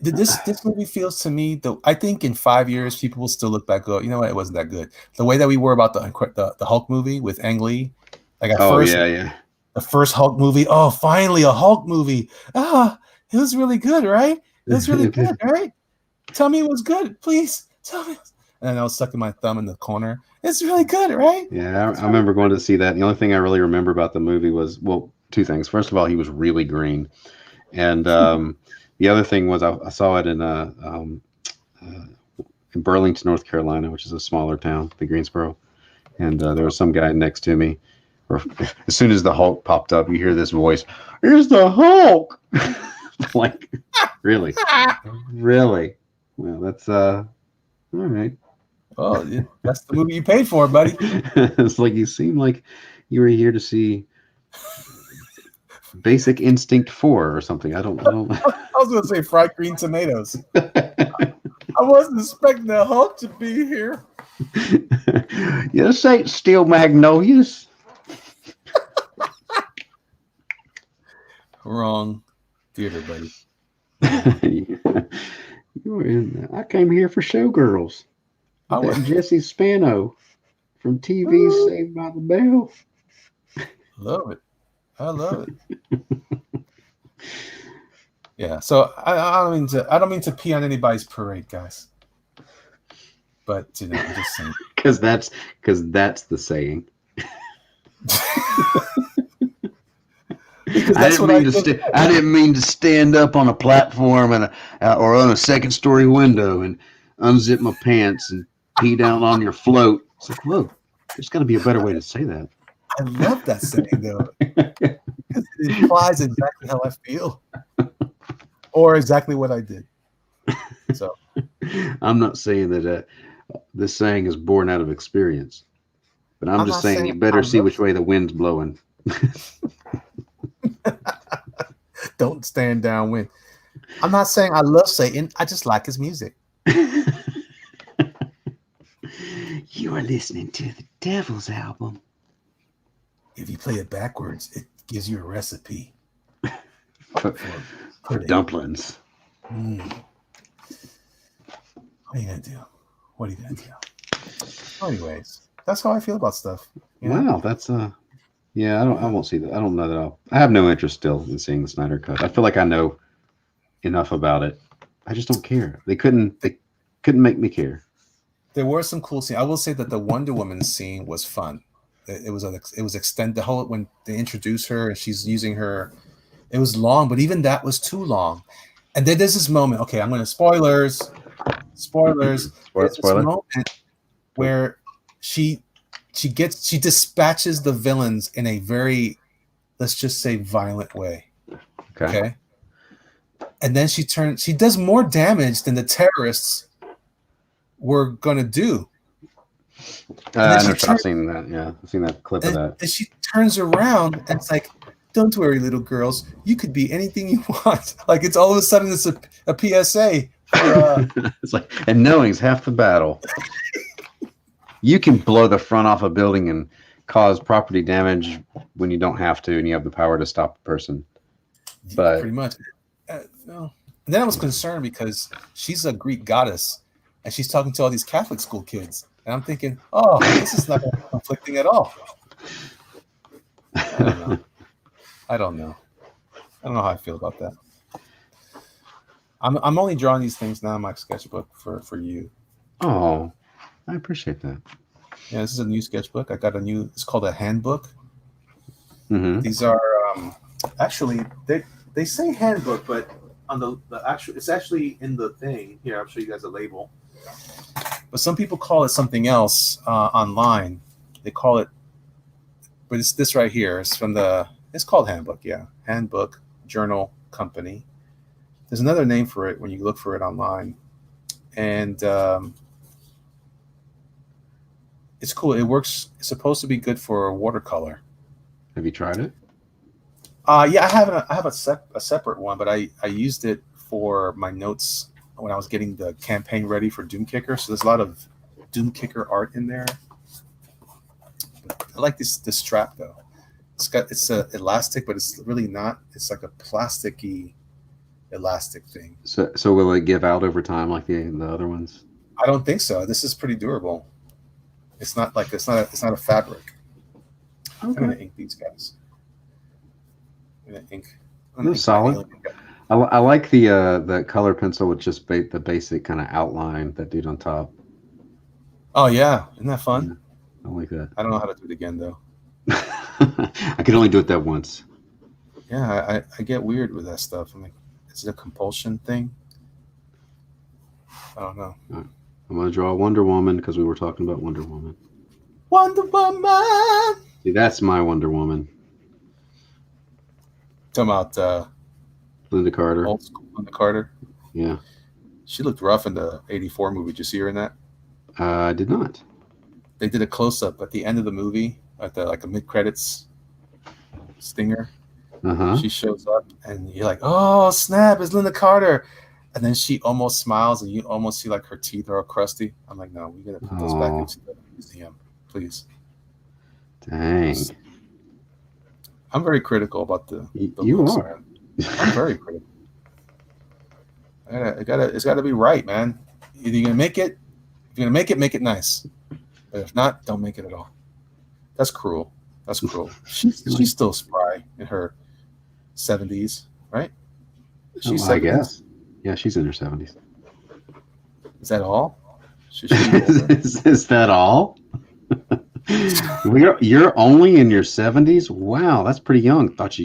This movie feels to me, though, I think in 5 years people will still look back and go, you know what, it wasn't that good. The way that we were about the Hulk movie with Ang Lee, like the first Hulk movie. Oh, finally a Hulk movie. It was really good, right? It was really good, right? Tell me it was good, please. Tell me. And I was sucking my thumb in the corner. It's really good, right? Yeah, I remember going to see that. The only thing I really remember about the movie was, well, 2 things. First of all, he was really green, and the other thing was I saw it in Burlington, North Carolina, which is a smaller town, the Greensboro, and there was some guy next to me. Or as soon as the Hulk popped up, you hear this voice, "Here's the Hulk!" Like, really? Well, that's all right. Oh, yeah, that's the movie you paid for, buddy. It's like you seem like you were here to see Basic Instinct 4 or something. I don't. I was going to say fried green tomatoes. I wasn't expecting the Hulk to be here. This ain't Steel Magnolias. Wrong theater, buddy. You were in that. I came here for Showgirls. Jesse Spano from TV Saved by the Bell. Love it. I love it. Yeah. So I don't mean to pee on anybody's parade, guys. But I'm just saying. Because that's the saying. I didn't mean to stand up on a platform or on a second story window and unzip my pants and pee down on your float. It's like, whoa, there's got to be a better way to say that. I love that saying, though. It implies exactly how I feel. Or exactly what I did. So I'm not saying that this saying is born out of experience. But I'm just saying you better see which way the wind's blowing. Don't stand downwind. I'm not saying I love Satan. I just like his music. You are listening to the Devil's album. If you play it backwards, it gives you a recipe for dumplings. What are you gonna do? Anyways, that's how I feel about stuff. Wow, that's yeah. I won't see that. I don't know that I have no interest still in seeing the Snyder Cut. I feel like I know enough about it. I just don't care. They couldn't make me care. There were some cool scenes. I will say that the Wonder Woman scene was fun. It was extended. The whole when they introduce her and she's using her, it was long, but even that was too long. And then there's this moment. Okay, I'm going to spoilers. There's this moment where she dispatches the villains in a very, let's just say, violent way. Okay. And then she does more damage than the terrorists were gonna do. I've seen that. Yeah, I've seen that clip of that. And she turns around and it's like, Don't worry, little girls. You could be anything you want. Like it's all of a sudden it's a PSA. It's like, and knowing's half the battle. You can blow the front off a building and cause property damage when you don't have to, and you have the power to stop the person. But pretty much. No. And then I was concerned because she's a Greek goddess, and she's talking to all these Catholic school kids, and I'm thinking, oh, this is not conflicting at all. I don't know how I feel about that. I'm only drawing these things now in my sketchbook for you. Oh, I appreciate that. Yeah, this is a new sketchbook. I got it's called a handbook. Mm-hmm. These are actually they say handbook, but on the actual, it's actually in the thing here. I'll show you guys a label. But some people call it something else online. They call it, but it's this right here. It's called handbook. Yeah, handbook journal company. There's another name for it when you look for it online, and it's cool. It works. It's supposed to be good for watercolor. Have you tried it? Yeah, I have a separate one, but I used it for my notes when I was getting the campaign ready for Doom Kicker. So there's a lot of Doom Kicker art in there. I like this strap though. It's elastic, but it's really not. It's like a plasticky elastic thing. So will it give out over time like the other ones? I don't think so. This is pretty durable. It's not a fabric. Okay. I'm gonna ink these guys. They're solid. I like the color pencil with just the basic kind of outline, that dude on top. Oh yeah, isn't that fun? Yeah, I like that. I don't know how to do it again though. I can only do it that once. Yeah, I get weird with that stuff. I mean, is it a compulsion thing? I don't know. Right. I'm gonna draw Wonder Woman because we were talking about Wonder Woman. Wonder Woman. See, that's my Wonder Woman. Talking about Linda Carter. Old school Linda Carter. Yeah. She looked rough in the '84 movie. Did you see her in that? I did not. They did a close up at the end of the movie, at a mid credits stinger. Uh-huh. She shows up, and you're like, "Oh snap! It's Linda Carter." And then she almost smiles, and you almost see like her teeth are all crusty. I'm like, "No, we gotta put those back into the museum, please." Dang. I'm very critical about the you looks, are. Man. I'm very critical. It's gotta be right, man. Either you're gonna make it. If you're gonna make it nice. But if not, don't make it at all. That's cruel. She's still spry in her 70s, right? She's 70s? I guess. Yeah, she's in her 70s. Is that all? Is that all? You're only in your 70s? Wow, that's pretty young. I thought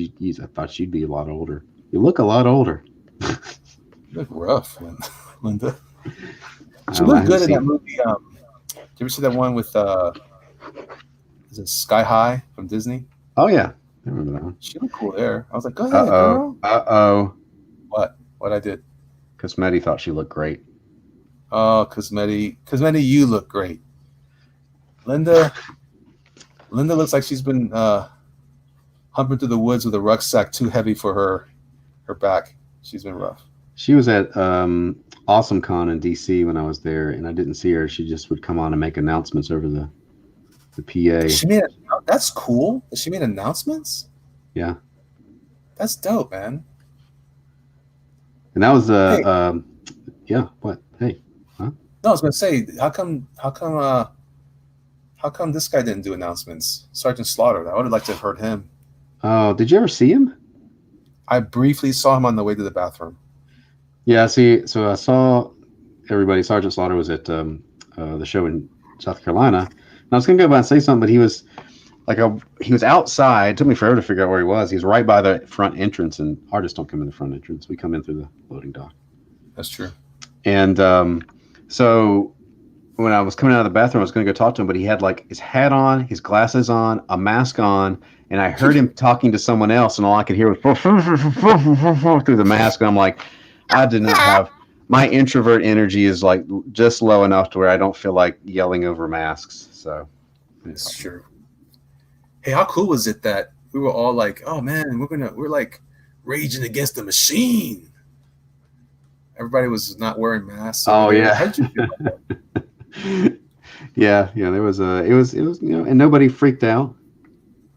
you'd be a lot older. You look a lot older. You look rough, Linda. She looked good in that movie. Did you ever see that one with is it Sky High from Disney? Oh yeah, I remember that one. She looked cool there. I was like, go ahead, girl. What I did? Cosmetti thought she looked great. Oh, Cosmetti, you look great. Linda looks like she's been humping through the woods with a rucksack too heavy for her back. She's been rough. She was at Awesome Con in DC when I was there, and I didn't see her. She just would come on and make announcements over the PA. That's cool. She made announcements? Yeah. That's dope, man. And that was yeah, what? Hey. Huh? No, I was gonna say, how come this guy didn't do announcements? Sergeant Slaughter. I would have liked to have heard him. Oh, did you ever see him? I briefly saw him on the way to the bathroom. Yeah, see, so I saw everybody. Sergeant Slaughter was at the show in South Carolina. And I was going to go by and say something, but he was he was outside. It took me forever to figure out where he was. He was right by the front entrance, and artists don't come in the front entrance. We come in through the loading dock. That's true. And so when I was coming out of the bathroom, I was going to go talk to him, but he had his hat on, his glasses on, a mask on, and I heard him talking to someone else, and all I could hear was through the mask. And I'm like, I did not have my introvert energy is just low enough to where I don't feel like yelling over masks. So that's true. Hey, how cool was it that we were all like, oh man, we're like raging against the machine. Everybody was not wearing masks. Oh there. yeah. How did you feel about that? Yeah. There was it was and nobody freaked out.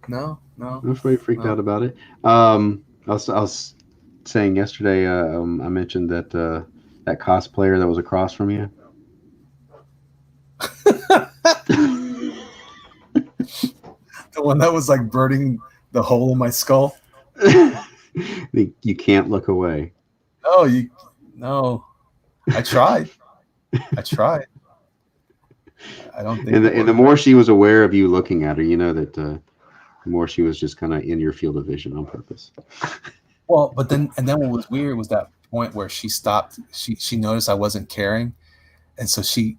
No. Nobody freaked out about it. I was saying yesterday. I mentioned that that cosplayer that was across from you. The one that was like burning the hole in my skull. You can't look away. No. I tried. I don't think. And the more she was aware of you looking at her, that the more she was just kind of in your field of vision on purpose. Well, but then what was weird was that point where she stopped. She noticed I wasn't caring, and so she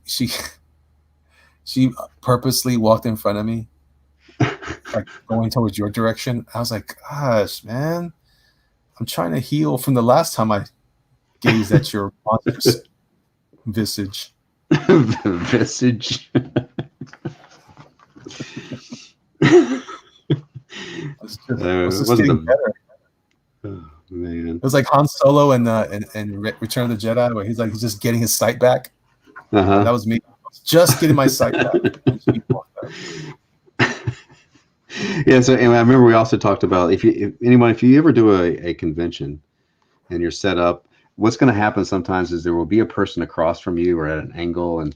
purposely walked in front of me, like going towards your direction. I was like, gosh, man, I'm trying to heal from the last time I gazed at your monstrous visage. Visage. It was getting better. Oh, man. It was like Han Solo in Return of the Jedi, where he's just getting his sight back. Uh-huh. That was me. I was just getting my sight back. Yeah. So anyway, I remember we also talked about if you ever do a convention and you're set up, what's going to happen sometimes is there will be a person across from you or at an angle,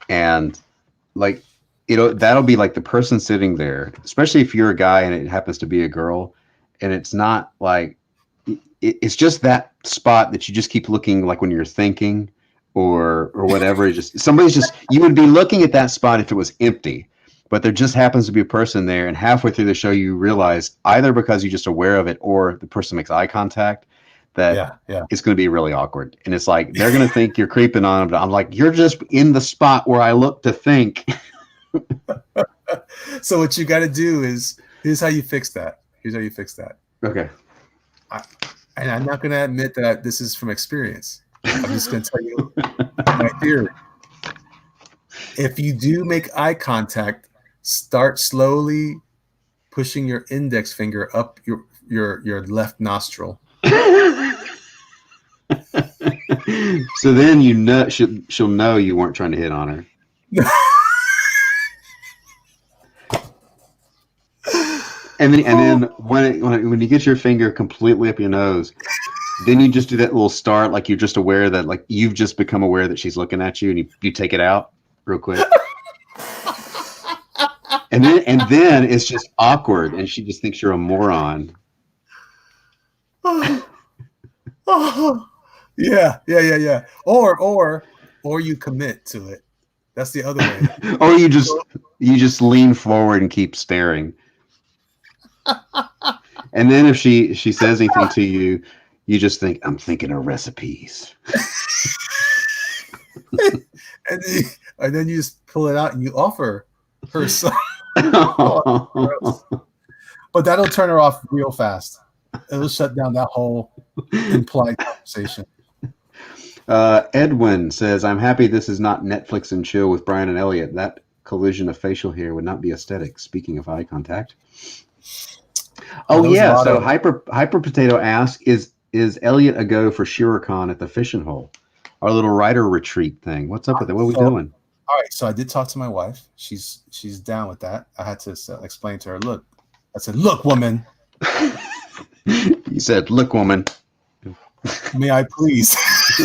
and like that'll be like the person sitting there, especially if you're a guy and it happens to be a girl, and it's not like it's just that spot that you just keep looking, like when you're thinking or whatever. You would be looking at that spot if it was empty, but there just happens to be a person there, and halfway through the show you realize, either because you're just aware of it or the person makes eye contact, that it's going to be really awkward. And it's like they're going to think you're creeping on them, but I'm like, you're just in the spot where I look to think. So what you got to do here's how you fix that. Okay. And I'm not going to admit that this is from experience. I'm just going to tell you my theory. If you do make eye contact, start slowly pushing your index finger up your left nostril. So then she'll know you weren't trying to hit on her. And then when you get your finger completely up your nose, then you just do that little start, like you're just aware that, like, you've just become aware that she's looking at you, and you take it out real quick. and then it's just awkward, and she just thinks you're a moron. Yeah. Or you commit to it. That's the other way. Or you just lean forward and keep staring. And then if she says anything to you, you just think, I'm thinking of recipes. and then you just pull it out and you offer her some. But that'll turn her off real fast. It'll shut down that whole implied conversation. Edwin says, I'm happy this is not Netflix and chill with Brian and Elliot. That collision of facial hair would not be aesthetic. Speaking of eye contact. Oh yeah, so Hyper Potato asks, is Elliot a go for Shiricon at the fishing hole? Our little writer retreat thing. What's up with it? What are we doing? All right, so I did talk to my wife. She's down with that. I had to explain to her, look, woman. You said, look, woman. May I please? We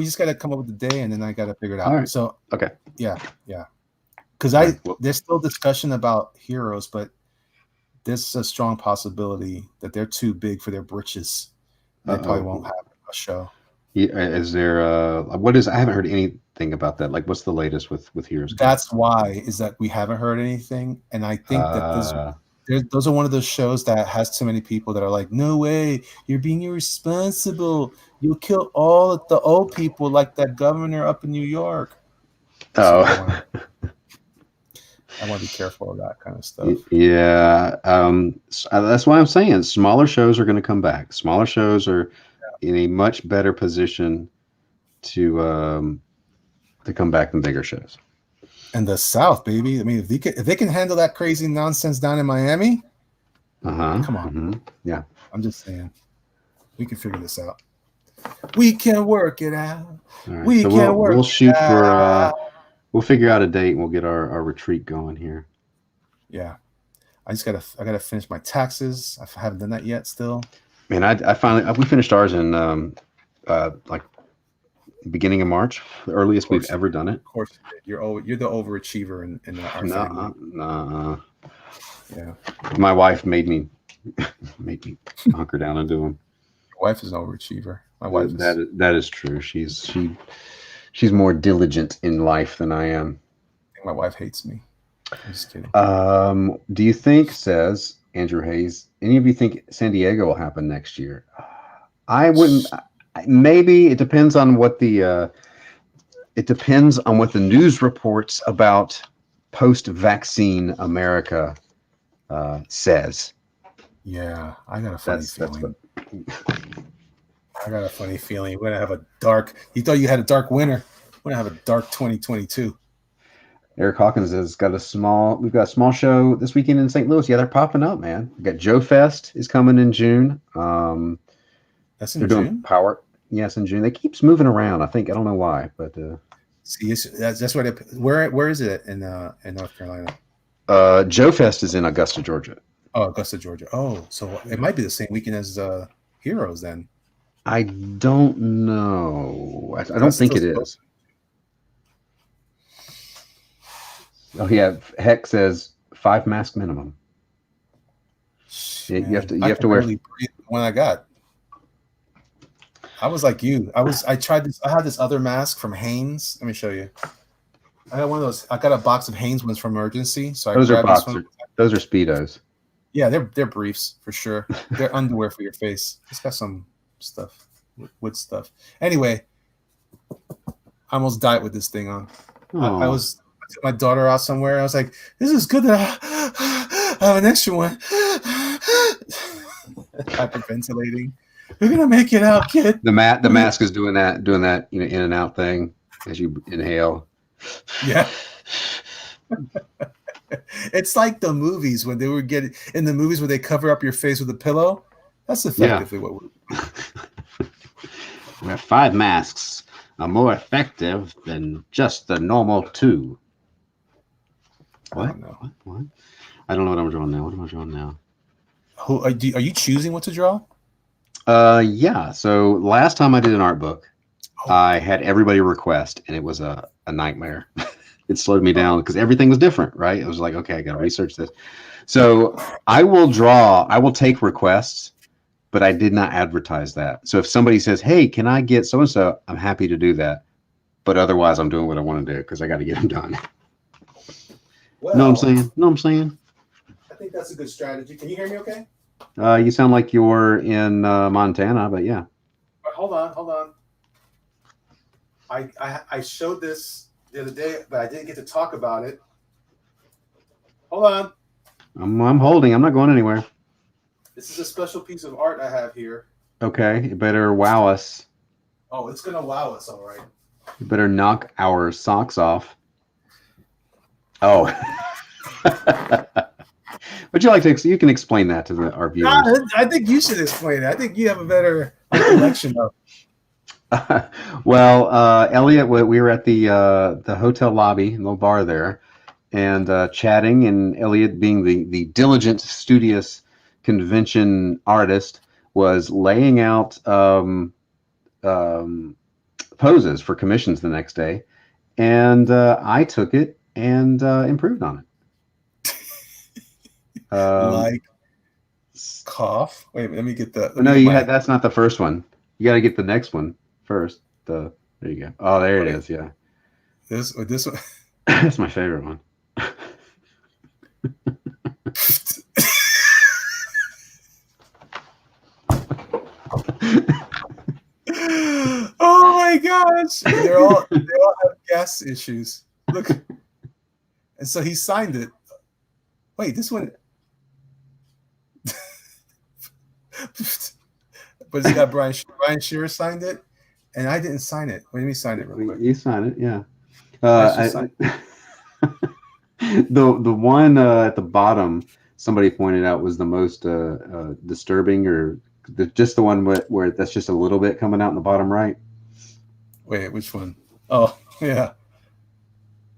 just got to come up with the day, and then I got to figure it out. All right. So okay, yeah. Because there's still discussion about heroes, but there's a strong possibility that they're too big for their britches. They probably won't have a show. Is there? I haven't heard anything about that. Like, what's the latest with heroes? That's why is that we haven't heard anything, and I think that those are one of those shows that has too many people that are like, no way, you're being irresponsible. You'll kill all of the old people like that governor up in New York. Oh. So I want to be careful of that kind of stuff. Yeah. That's why I'm saying smaller shows are going to come back. Smaller shows are in a much better position to come back than bigger shows. And the South, baby. I mean, if they can handle that crazy nonsense down in Miami, come on. Mm-hmm. Yeah. I'm just saying, we can figure this out. We can work it out. Right, we so can work we'll shoot it for out. we'll figure out a date and we'll get our retreat going here. Yeah. I gotta finish my taxes. I haven't done that yet still. Man, I finally we finished ours in like beginning of March, the earliest we've ever done it. Of course you did. You're the overachiever in our family. No. Yeah. My wife made me hunker down and do them. Your wife is an overachiever. My wife is. That is true. She's more diligent in life than I am. I think my wife hates me. I'm just kidding. Do you think, says Andrew Hayes, any of you think San Diego will happen next year? I wouldn't. Maybe it depends on what the news reports about post-vaccine America says. Yeah, I got a funny feeling. I got a funny feeling we're gonna have a dark. You thought you had a dark winter. We're gonna have a dark 2022. Eric Hawkins has got we've got a small show this weekend in St. Louis. Yeah, they're popping up, man. We got Joe Fest is coming in June. That's in June? Power. Yes, in June. They keeps moving around. I don't know why, but see, that's what where is it in North Carolina? Joe Fest is in Augusta, Georgia. Oh, Augusta, Georgia. Oh, so it might be the same weekend as Heroes then. I don't know. I don't think it is. Oh yeah, Heck says 5 mask minimum. You have to wear. When I got, I was like you. I tried this. I had this other mask from Hanes. Let me show you. I got one of those. I got a box of Hanes ones from Emergency. So those are boxers. Those are Speedos. Yeah, they're briefs for sure. They're underwear for your face. It's got some stuff, wood stuff. Anyway, I almost died with this thing on. I took my daughter out somewhere. I was like, "This is good that I have an extra one." Hyperventilating. We're gonna make it out, kid. The mask is doing that, in and out thing as you inhale. Yeah. It's like the movies when they were getting in the movies where they cover up your face with a pillow. That's effectively what we're 5 masks are more effective than just the normal 2. What? I don't know. What? I don't know what I'm drawing now. What am I drawing now? Are you choosing what to draw? Yeah. So last time I did an art book, I had everybody request, and it was a nightmare. It slowed me down because everything was different, right? It was like, okay, I got to research this. So I will take requests, but I did not advertise that. So if somebody says, hey, can I get so-and-so, I'm happy to do that. But otherwise, I'm doing what I want to do because I got to get them done. Well, know what I'm saying? I think that's a good strategy. Can you hear me okay? You sound like you're in Montana, but yeah. Hold on. I showed this the other day, but I didn't get to talk about it. Hold on. I'm holding. I'm not going anywhere. This is a special piece of art I have here. Okay, you better wow us. Oh, it's gonna wow us, all right. You better knock our socks off. Oh. Would you like to? You can explain that to our viewers. I think you should explain it. I think you have a better recollection of. Well, Elliot, we were at the hotel lobby, little bar there, and chatting. And Elliot, being the diligent, studious convention artist, was laying out poses for commissions the next day, and I took it and improved on it. Like cough. Wait, let me get that. No, that's not the first one. You got to get the next one first. There you go. Oh, there it is. Yeah. This one. That's my favorite one. Oh my gosh! They all have gas issues. Look, and so he signed it. Wait, this one. But it's got Brian Shearer signed it, and I didn't sign it. Let me sign it real quick. You sign it, yeah. The one at the bottom, somebody pointed out was the most disturbing, or just the one where that's just a little bit coming out in the bottom right. Wait, which one? Oh, yeah.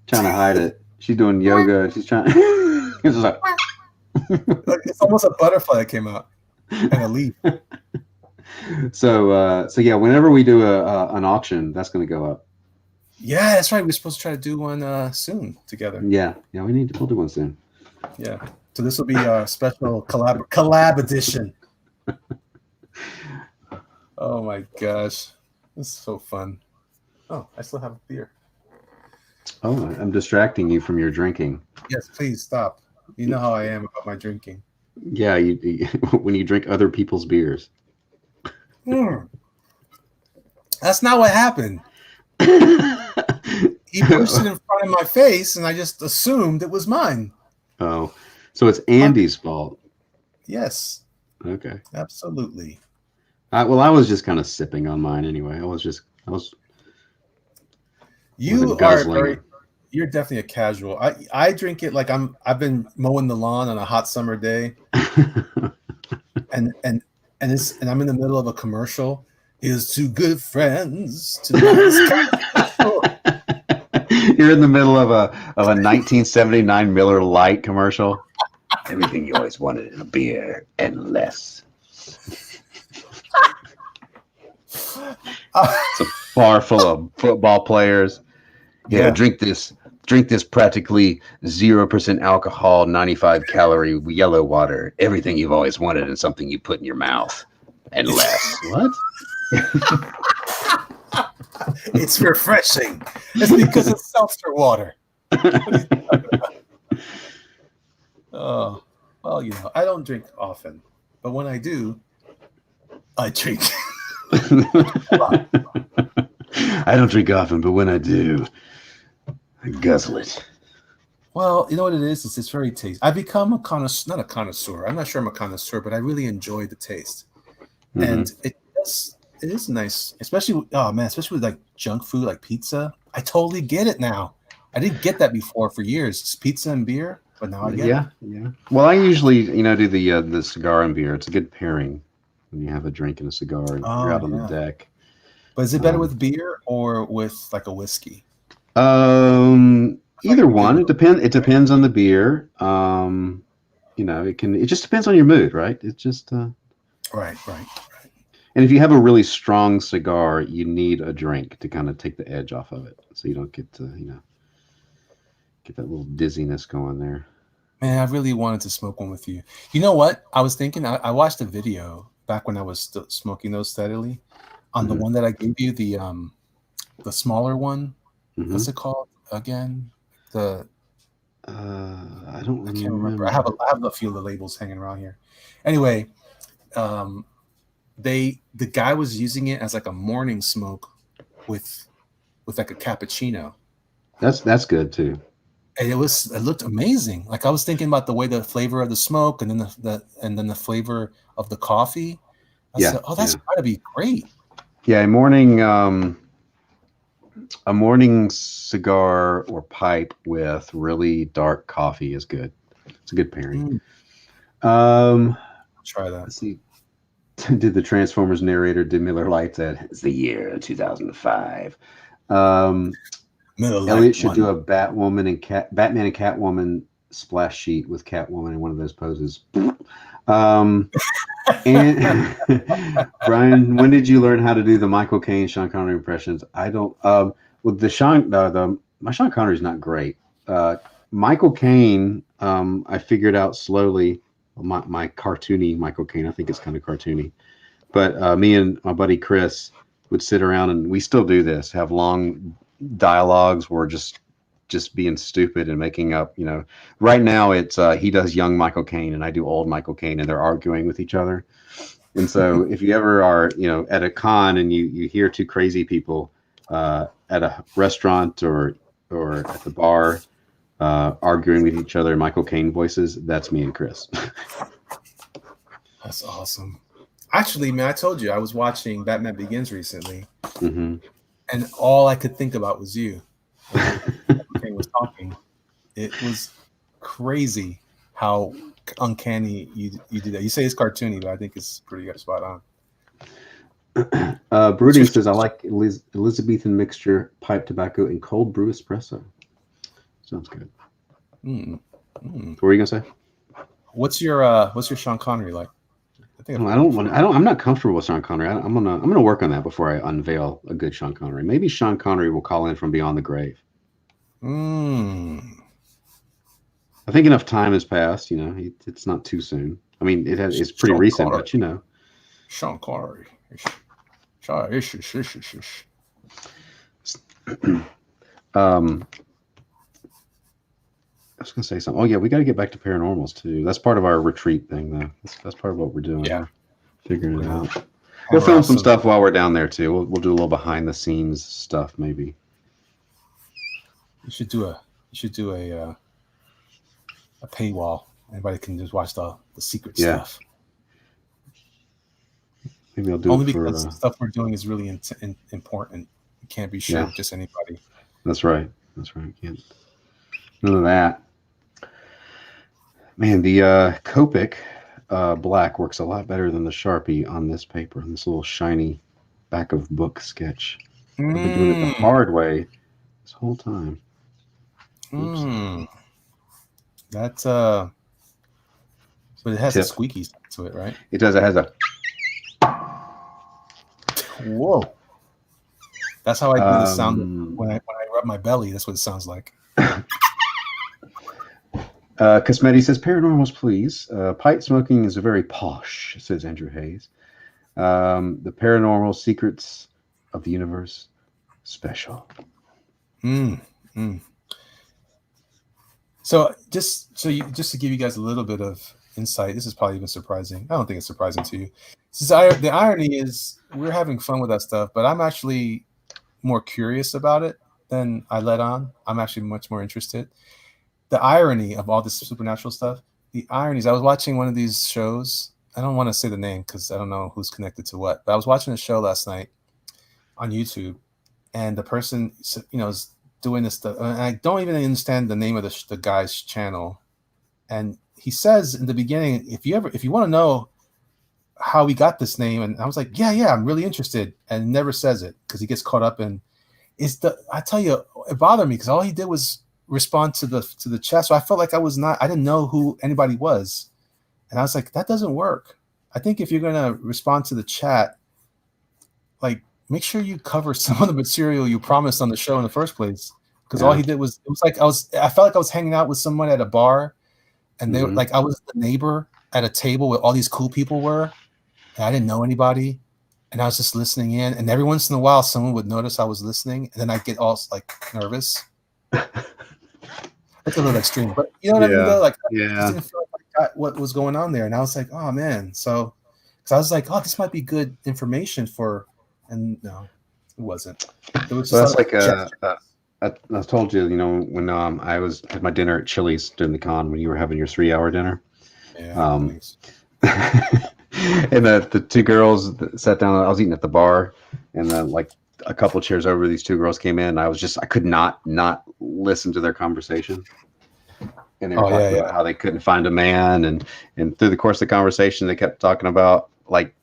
Trying to hide it. She's doing yoga. She's trying. It's just like. It's almost a butterfly that came out and a leaf. So yeah, whenever we do an auction, that's going to go up. Yeah, that's right. We're supposed to try to do one soon together. Yeah, we'll do one soon. Yeah. So this will be a special collab edition. Oh my gosh, this is so fun. Oh, I still have a beer. Oh, I'm distracting you from your drinking. Yes, please stop. You know how I am about my drinking. Yeah, you when you drink other people's beers. That's not what happened. He pushed it in front of my face, and I just assumed it was mine. Oh, so it's Andy's fault. Yes. Okay. Absolutely. Well, I was just kind of sipping on mine anyway. I was. You are you're definitely a casual. I drink it like I've been mowing the lawn on a hot summer day, and I'm in the middle of a commercial. Here's two good friends. You're in the middle of a 1979 Miller Lite commercial. Everything you always wanted in a beer and less. It's a bar full of football players. Yeah, drink this practically 0% alcohol, 95 calorie yellow water. Everything you've always wanted and something you put in your mouth and less. What? It's refreshing. It's because it's seltzer water. Oh, well, I don't drink often, but when I do, I drink. I don't drink often, but when I do, I guzzle it. Well, you know what it is? It's very tasty. I've become a connoisseur, not a connoisseur. I'm not sure I'm a connoisseur, but I really enjoy the taste. Mm-hmm. And it is nice, especially with like junk food like pizza. I totally get it now. I didn't get that before for years. It's pizza and beer, but now I get it. Yeah. Well, I usually, do the cigar and beer. It's a good pairing when you have a drink and a cigar and you're out on the deck. But is it better with beer or with like a whiskey? Either one. It depends on the beer. It just depends on your mood, right? It's just right. And if you have a really strong cigar, you need a drink to kind of take the edge off of it, so you don't get to get that little dizziness going there. Man, I really wanted to smoke one with you. You know what? I was thinking. I watched a video back when I was still smoking those steadily. On the one that I gave you, the smaller one. Mm-hmm. What's it called again? I can't remember. I have a few of the labels hanging around here. Anyway, the guy was using it as like a morning smoke with like a cappuccino. That's good too. And it looked amazing. Like I was thinking about the way the flavor of the smoke and then the flavor of the coffee. I said, oh, that's gotta be great. Yeah, a morning cigar or pipe with really dark coffee is good. It's a good pairing. Try that. Let's see. Did the Transformers narrator did Miller Lite said it's the year 2005. Elliot should do a Batman and Catwoman splash sheet with Catwoman in one of those poses. And Brian, when did you learn how to do the Michael Caine, Sean Connery impressions? I don't. With my Sean Connery's not great. Michael Caine, I figured out slowly. My cartoony Michael Caine, I think it's kind of cartoony. But me and my buddy Chris would sit around, and we still do this, have long dialogues where just being stupid and making up, right now it's he does young Michael Caine and I do old Michael Caine, and they're arguing with each other. And so if you ever are, at a con and you hear two crazy people at a restaurant or at the bar arguing with each other in Michael Caine voices, that's me and Chris. That's awesome. Actually, man, I told you I was watching Batman Begins recently, and all I could think about was you. When was talking, it was crazy how uncanny you do that. You say it's cartoony, but I think it's pretty spot on. Brooding says, I like Elizabethan mixture, pipe tobacco, and cold brew espresso. Sounds good. What were you gonna say? What's your Sean Connery like? I'm not comfortable with Sean Connery. I'm gonna work on that before I unveil a good Sean Connery. Maybe Sean Connery will call in from beyond the grave. I think enough time has passed. You know, it's not too soon. I mean, it's pretty Sean recent, Connery. but you know, Sean Connery. I was gonna say something. Oh yeah, we got to get back to paranormals too. That's part of our retreat thing, though. That's part of what we're doing. Yeah, we're figuring it out. We'll film some stuff while we're down there too. We'll do a little behind the scenes stuff, maybe. You should do a paywall. Anybody can just watch the secret stuff. Maybe I'll do only it for, because the stuff we're doing is really important. It can't be shared with just anybody. That's right. Can't. None of that. Man, the Copic black works a lot better than the Sharpie on this paper, on this little shiny back of book sketch. I've been doing it the hard way this whole time. That's but it has a squeaky sound to it, right? It does. It has a. Whoa. That's how I do the sound when I rub my belly. That's what it sounds like. Cosmetti says, paranormals, please. Pipe smoking is very posh, says Andrew Hayes. The paranormal secrets of the universe special. So just to give you guys a little bit of insight, this is probably even surprising. I don't think it's surprising to you. The irony is we're having fun with that stuff, but I'm actually more curious about it than I let on. I'm actually much more interested. The irony of all this supernatural stuff, the irony is I was watching one of these shows. I don't want to say the name because I don't know who's connected to what, but I was watching a show last night on YouTube, and the person, is doing this stuff. And I don't even understand the name of the guy's channel. And he says in the beginning, if you want to know how he got this name, and I was like, yeah, I'm really interested, and never says it because he gets caught up in. I tell you, it bothered me because all he did was respond to the chat. So I felt like I didn't know who anybody was. And I was like, that doesn't work. I think if you're going to respond to the chat, like make sure you cover some of the material you promised on the show in the first place. Because all he did was, it was like, I felt like I was hanging out with someone at a bar, and they were like, I was the neighbor at a table where all these cool people were, and I didn't know anybody. And I was just listening in, and every once in a while someone would notice I was listening, and then I'd get all like nervous. That's a little extreme, but you know what I mean though? Like, I just didn't feel like I got what was going on there. And I was like, oh man. So I was like, oh, this might be good information and no, it wasn't. It was just that's like I told you, when I had my dinner at Chili's during the con when you were having your 3-hour dinner. Yeah. And the two girls that sat down, I was eating at the bar, and then like a couple chairs over, these two girls came in, and I could not listen to their conversation. And they were talking about how they couldn't find a man, and through the course of the conversation, they kept talking about like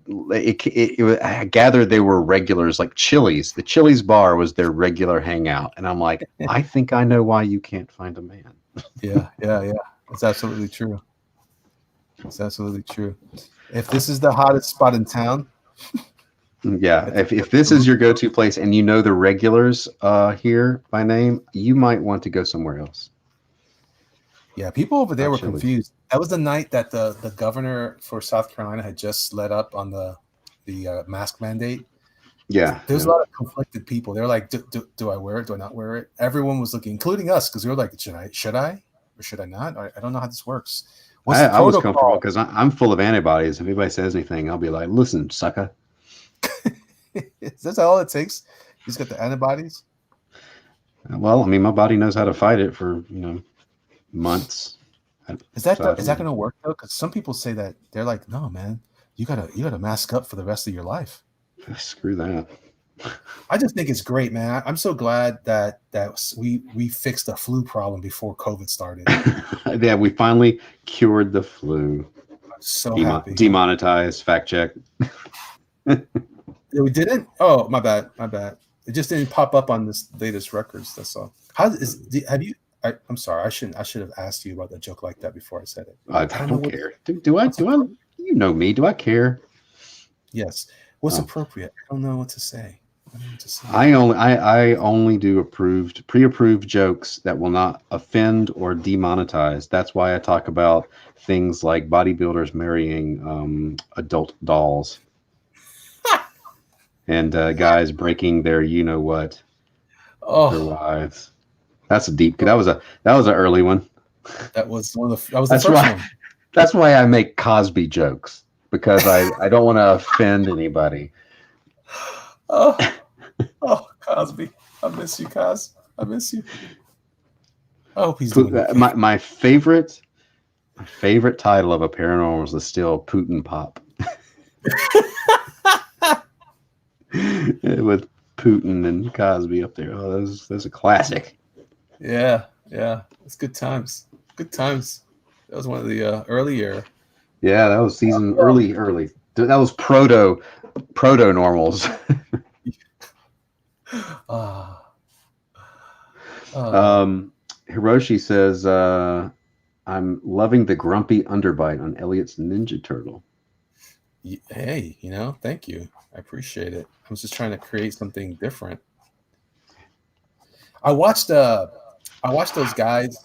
I gathered they were regulars, like Chili's. The Chili's bar was their regular hangout, and I'm like, I think I know why you can't find a man. Yeah. It's absolutely true. It's absolutely true. If this is the hottest spot in town. Yeah, if this is your go-to place and you know the regulars here by name, you might want to go somewhere else. Yeah, people over there were confused. That was the night that the governor for South Carolina had just let up on the mask mandate. Yeah, there's a lot of conflicted people. They're like, do I wear it? Do I not wear it? Everyone was looking, including us, because we were like, should I or should I not? I don't know how this works. I was comfortable because I'm full of antibodies. If anybody says anything, I'll be like, listen, sucker. Is that all it takes? He's got the antibodies. Well, I mean, my body knows how to fight it for months. Is that going to work though? Because some people say that they're like, no, man, you gotta mask up for the rest of your life. Screw that. I just think it's great, man. I'm so glad that we fixed the flu problem before COVID started. Yeah, we finally cured the flu. I'm so happy. Demonetized. Fact check. We didn't. Oh, my bad. My bad. It just didn't pop up on this latest records. That's all. Have you? I'm sorry. I should have asked you about the joke like that before I said it. I don't care. Do I? You know me. Do I care? Yes. What's appropriate? I don't know what to say. I only do pre-approved jokes that will not offend or demonetize. That's why I talk about things like bodybuilders marrying adult dolls and guys breaking their their wives. That's a deep. That was an early one. That was the first one. That's why I make Cosby jokes, because I don't want to offend anybody. Oh, Cosby. I miss you, Cos. I miss you. I hope he's doing okay. My favorite title of a paranormal is still Putin Pop. With Putin and Cosby up there. Oh, that's a classic. Yeah. It's good times. Good times. That was one of the earlier. Yeah, that was season early. That was proto normals. Hiroshi says, I'm loving the grumpy underbite on Elliot's Ninja Turtle. Hey, thank you. I appreciate it. I was just trying to create something different. I watched those guys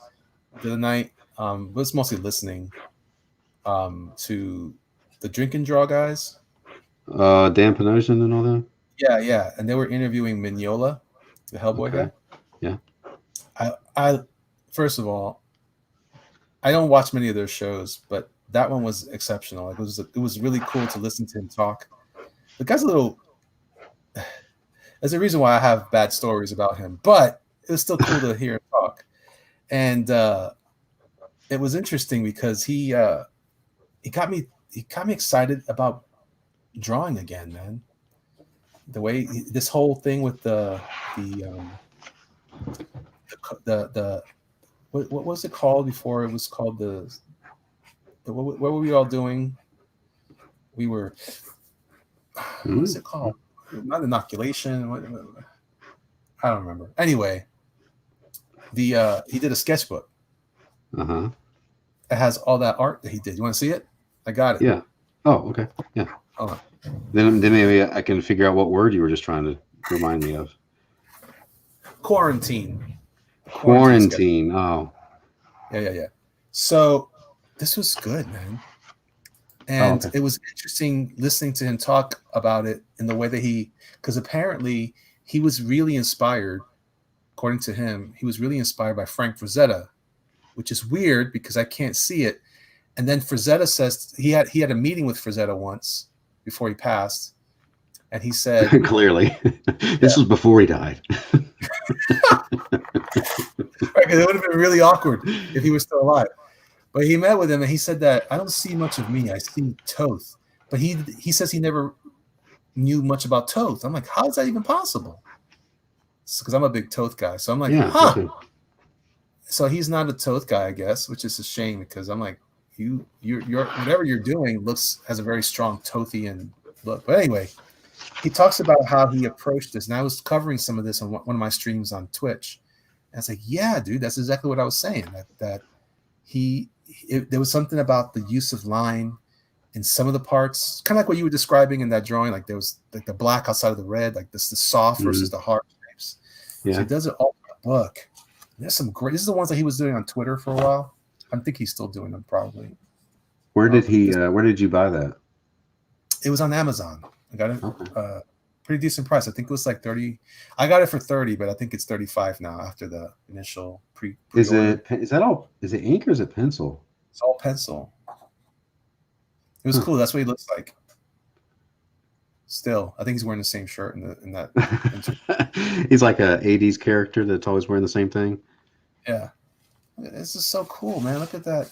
the other night. Was mostly listening to the Drink and Draw guys. Dan Panosian and all that. Yeah, and they were interviewing Mignola, the Hellboy guy. Yeah. I first of all, I don't watch many of their shows, but that one was exceptional. It was really cool to listen to him talk. The guy's a little. There's a reason why I have bad stories about him, but it was still cool to hear him talk. And it was interesting because he got me excited about drawing again, man. The way this whole thing with the what was it called before? It was called what were we all doing? We were what's it called? Not inoculation. I don't remember. Anyway, he did a sketchbook. Uh-huh. It has all that art that he did. You want to see it? I got it. Yeah. Oh, okay. Yeah. Hold on. Then maybe I can figure out what word you were just trying to remind me of. Quarantine. Oh. Yeah. So this was good, man. And It was interesting listening to him talk about it in the way that because apparently he was really inspired, according to him, he was really inspired by Frank Frazetta, which is weird because I can't see it. And then Frazetta says he had a meeting with Frazetta once before he passed. And he said, clearly, this was before he died. Right, it would have been really awkward if he was still alive. But he met with him and he said that I don't see much of me. I see Toth. But he says he never knew much about Toth. I'm like, how is that even possible? Because I'm a big Toth guy. So I'm like, huh. So he's not a Toth guy, I guess, which is a shame because I'm like, you're whatever you're doing has a very strong Tothian look. But anyway, he talks about how he approached this. And I was covering some of this on one of my streams on Twitch. And I was like, yeah, dude, that's exactly what I was saying. That there was something about the use of line in some of the parts, kind of like what you were describing in that drawing. Like there was like the black outside of the red, like this the soft versus the hard shapes. Yeah. So he does it all in the book. There's some great. This is the ones that he was doing on Twitter for a while. I think he's still doing them probably. Where did where did you buy that? It was on Amazon. I got it pretty decent price. I think it was like 30. I got it for 30, but I think it's 35 now after the initial pre-order. Is it ink or is it pencil? It's all pencil. It was cool. That's what he looks like. Still, I think he's wearing the same shirt in that. He's like a 80s character that's always wearing the same thing. Yeah. This is so cool, man. Look at that.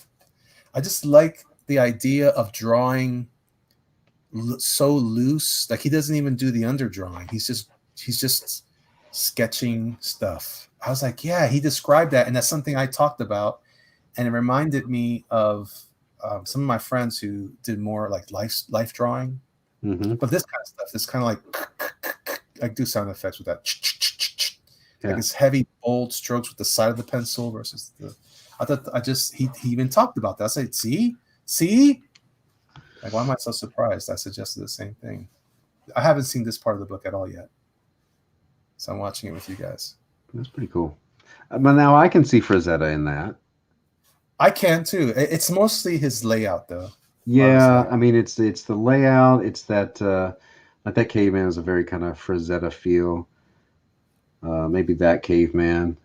I just like the idea of drawing so loose. Like he doesn't even do the underdrawing. He's just he's just sketching stuff. I was like, yeah, he described that, and that's something I talked about, and it reminded me of some of my friends who did more like life drawing. Mm-hmm. But this kind of stuff, this kind of like do sound effects with that. Like it's heavy, bold strokes with the side of the pencil versus the. I thought he even talked about that. I said, see, like why am I so surprised? I suggested the same thing. I haven't seen this part of the book at all yet, so I'm watching it with you guys. That's pretty cool. But now I can see Frazetta in that. I can too. It's mostly his layout, though. Yeah, I mean it's the layout. It's that like that caveman is a very kind of Frazetta feel. Maybe that caveman.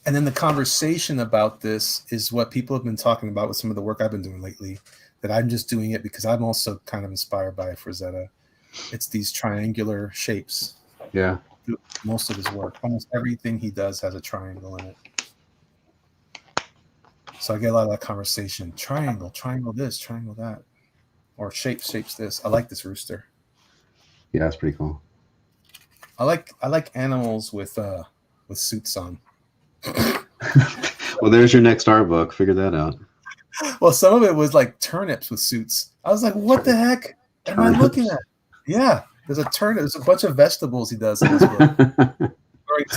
And then the conversation about this is what people have been talking about with some of the work I've been doing lately. That I'm just doing it because I'm also kind of inspired by Frazetta. It's these triangular shapes. Yeah. Most of his work, almost everything he does has a triangle in it. So I get a lot of that conversation. Triangle this, triangle that. Or shapes this. I like this rooster. Yeah, that's pretty cool. I like animals with suits on. Well, there's your next art book. Figure that out. Well, some of it was like turnips with suits. I was like, what the heck am I looking at? Yeah, there's a turnip. There's a bunch of vegetables he does in this book.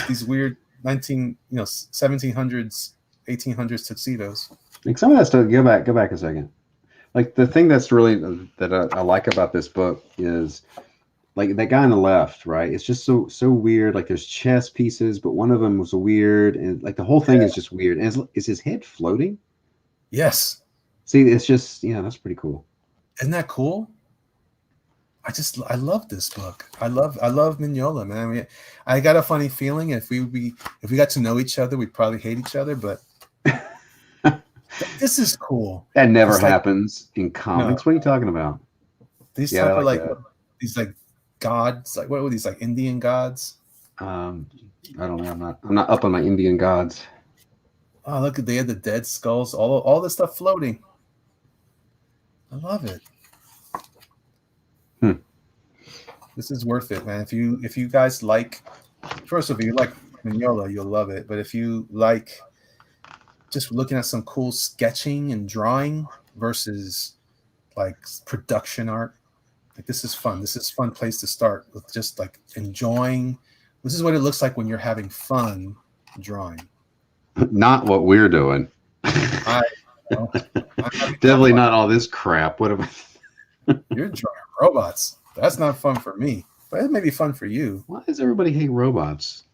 These weird 1700s, 1800s tuxedos. Like some of that stuff. Go back a second. Like the thing that's really that I like about this book is like that guy on the left, right? It's just so weird. Like there's chess pieces, but one of them was weird, and like the whole thing is just weird. And is his head floating? Yes. See, it's just that's pretty cool. Isn't that cool? I love this book. I love Mignola, man. I mean, I got a funny feeling if we got to know each other, we'd probably hate each other, but this is cool. That never happens in comics. No. What are you talking about? These type of like these like gods, like what were these like Indian gods? I don't know. I'm not up on my Indian gods. Oh, look, they had the dead skulls, all this stuff floating. I love it. This is worth it, man. If you guys like, first of all, if you like Mignola, you'll love it. But if you like just looking at some cool sketching and drawing versus like production art, like this is fun. This is a fun place to start with just like enjoying. This is what it looks like when you're having fun drawing. Not what we're doing. Definitely not all this crap. What am I? You're drawing robots. That's not fun for me, but it may be fun for you. Why does everybody hate robots?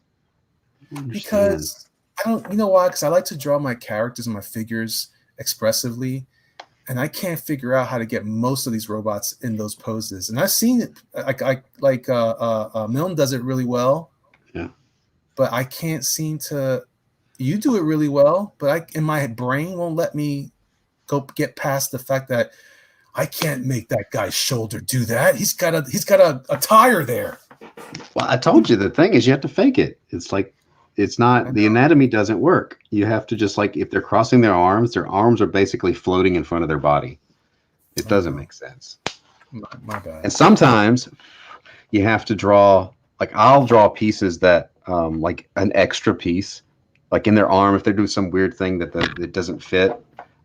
Because I don't, you know why? Because I like to draw my characters and my figures expressively, and I can't figure out how to get most of these robots in those poses. And I've seen it, Milne does it really well. Yeah. But I can't seem to. You do it really well, but in my brain won't let me go get past the fact that I can't make that guy's shoulder do that. He's got a tire there. Well, I told you the thing is you have to fake it. It's like it's not the anatomy doesn't work. You have to just like if they're crossing their arms are basically floating in front of their body. It doesn't make sense. My bad. And sometimes you have to draw like I'll draw pieces that like an extra piece, like in their arm if they're doing some weird thing that it doesn't fit.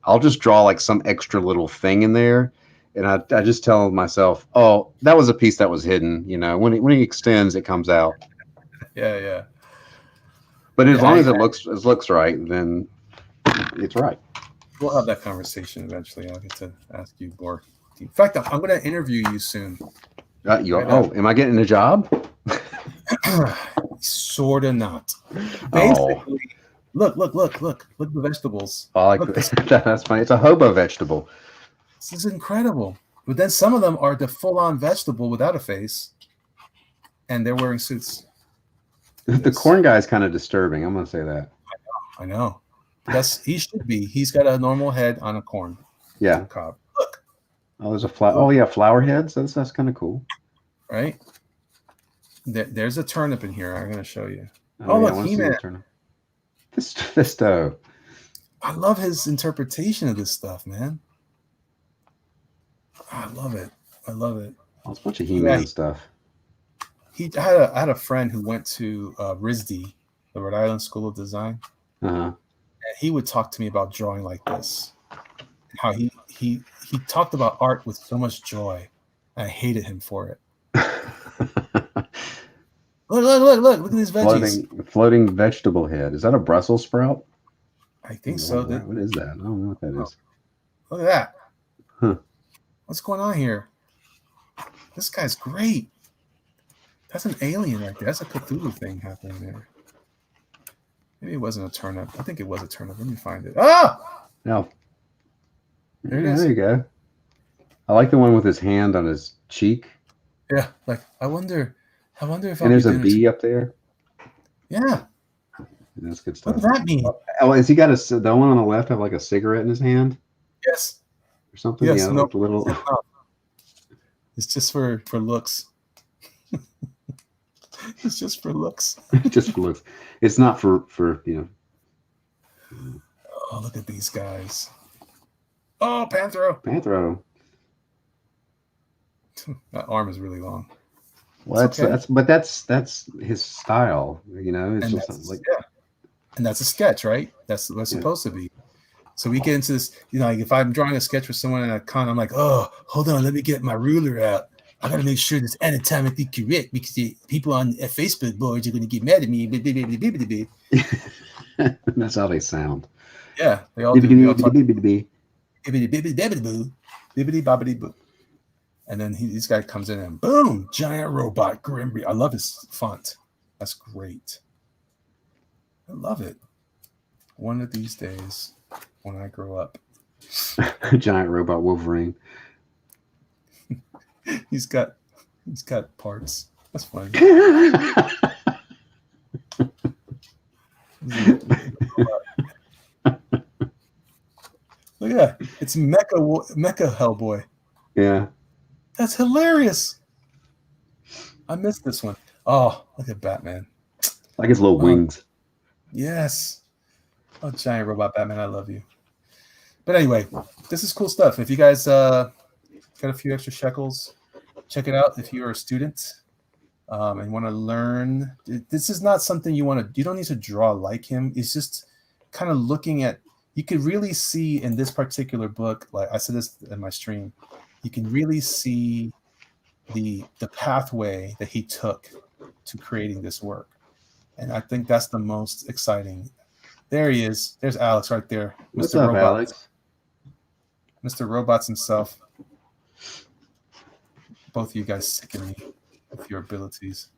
I'll just draw like some extra little thing in there. And I just tell myself, oh, that was a piece that was hidden. You know, when he extends, it comes out. Yeah. But as long as it looks right, then it's right. We'll have that conversation eventually. I'll get to ask you more. In fact, I'm going to interview you soon. Am I getting a job? Sort of not. Basically, look the vegetables. I like that's funny. It's a hobo vegetable. This is incredible. But then some of them are the full-on vegetable without a face, and they're wearing suits. The corn guy is kind of disturbing. I'm going to say that. I know. He should be. He's got a normal head on a corn. Yeah. Cob. Look. Oh, there's a flower. Oh, yeah, flower heads. That's kind of cool. Right? There's a turnip in here. I'm going to show you. Look, He-Man. Fisto. I love his interpretation of this stuff, man. I love it. Well, it's a bunch of He-Man stuff. I had a friend who went to RISD, the Rhode Island School of Design. Uh-huh. And he would talk to me about drawing like this. How he talked about art with so much joy. I hated him for it. Look at these veggies. Floating vegetable head. Is that a Brussels sprout? I think so. What is that? I don't know what that is. Look at that. Huh. What's going on here? This guy's great. That's an alien right there. That's a Cthulhu thing happening there. Maybe it wasn't a turnip. I think it was a turnip. Let me find it. Ah! No. There it is. There you go. I like the one with his hand on his cheek. Yeah, like I wonder if. And there's a bee up there. Yeah. That's good stuff. What does that mean? Oh, has he got the one on the left have like a cigarette in his hand? Yes. Or something? Yes. Yeah, No, like a little. It's just for looks. It's just for looks. Just for looks. It's not for Oh, look at these guys. Oh, Panthro. Panthro. That arm is really long. Well, that's his style. It's And just like and that's a sketch, right? That's what it's supposed to be. So we get into this, like if I'm drawing a sketch with someone in a con, I'm like, oh, hold on, let me get my ruler out. I got to make sure it's anatomically correct because the people on Facebook boards are going to get mad at me. That's how they sound. Yeah, they all do. Bibbidi bobbidi boo. And then this guy comes in and boom, giant robot Grimby. I love his font. That's great. I love it. One of these days, when I grow up, giant robot Wolverine. he's got parts. That's funny. Look at that. It's Mecha Hellboy. Yeah. That's hilarious. I missed this one. Oh, look at Batman. Like his little wings. Yes. Oh, giant robot Batman, I love you. But anyway, this is cool stuff. If you guys got a few extra shekels, check it out if you're a student and want to learn. This is not something you don't need to draw like him. It's just kind of looking at, you could really see in this particular book, like I said this in my stream, you can really see the pathway that he took to creating this work. And I think that's the most exciting. There he is. There's Alex right there. What's up, Alex? Mr. Robots himself. Both of you guys sicken me with your abilities.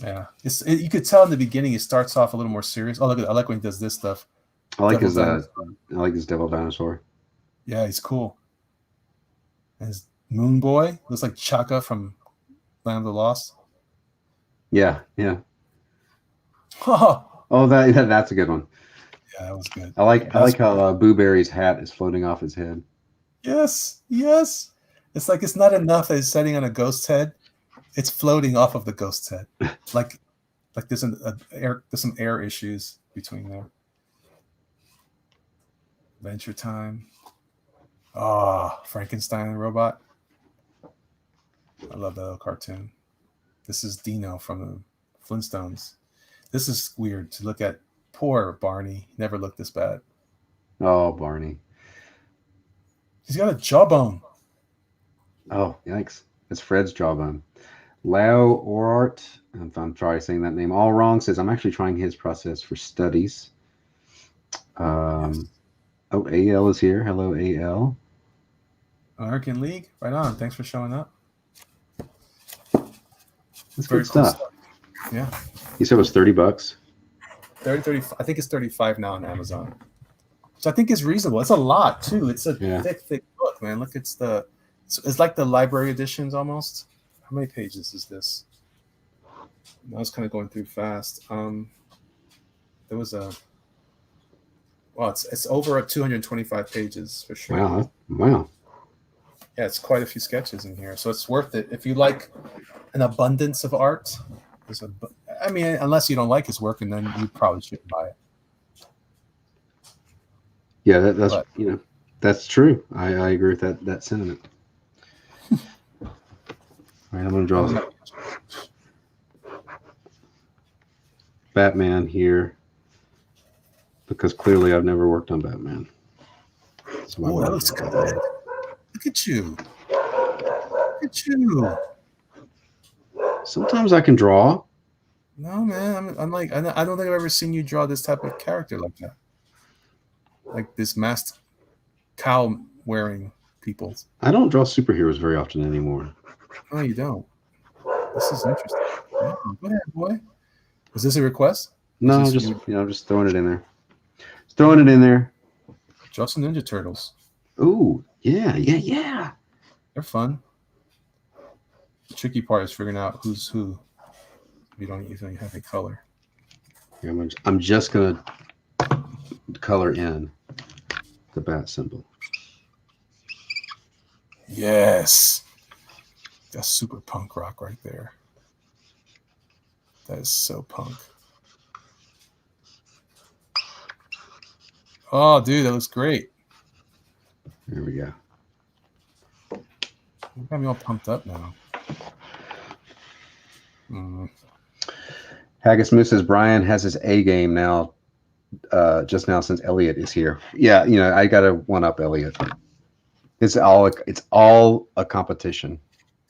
Yeah. You could tell in the beginning it starts off a little more serious. Oh, look at I like when he does this stuff. I like his devil dinosaur. Yeah, he's cool. And his Moon Boy looks like Chaka from Land of the Lost. Yeah, yeah. Oh, that's a good one. Yeah, that was good. I like how Boo Berry's hat is floating off his head. Yes. It's like it's not enough that it's setting on a ghost's head. It's floating off of the ghost's head. Like there's some air issues between there. Adventure Time. Frankenstein robot. I love that little cartoon. This is Dino from the Flintstones. This is weird to look at. Poor Barney. He never looked this bad. Oh, Barney. He's got a jawbone. Oh, yikes. It's Fred's jawbone. Lau Orart, if I'm trying saying that name all wrong, says, I'm actually trying his process for studies. Yes. Oh, AL is here. Hello, AL. American League. Right on. Thanks for showing up. That's very good stuff. Cool. Yeah. You said it was $30? 30, I think it's 35 now on Amazon. Which I think is reasonable. It's a lot too. It's a thick book, man. Look, it's like the library editions almost. How many pages is this? I was kind of going through fast. There was it's over 225 pages for sure. Wow. Yeah, it's quite a few sketches in here, so it's worth it. If you like an abundance of art, unless you don't like his work, and then you probably shouldn't buy it. Yeah, that's true. I agree with that sentiment. All right, I'm going to draw Batman here because clearly I've never worked on Batman. Oh, that looks good. Look at you. Look at you. Sometimes I can draw. No, man. I'm like, I don't think I've ever seen you draw this type of character like that. Like this masked cow wearing people. I don't draw superheroes very often anymore. No, you don't. This is interesting. Yeah, go ahead, boy. Was this a request? No, I'm just throwing it in there. Just throwing it in there. Draw some Ninja Turtles. Ooh, yeah. They're fun. The tricky part is figuring out who's who. If you don't even have a color. Yeah, I'm just gonna color in the bat symbol. Yes. That's super punk rock right there. That is so punk. Oh, dude, that looks great. There we go. You got me all pumped up now. Haggis Moose says Brian has his A game now, just now since Elliot is here. Yeah, I gotta one up Elliot. It's all a competition.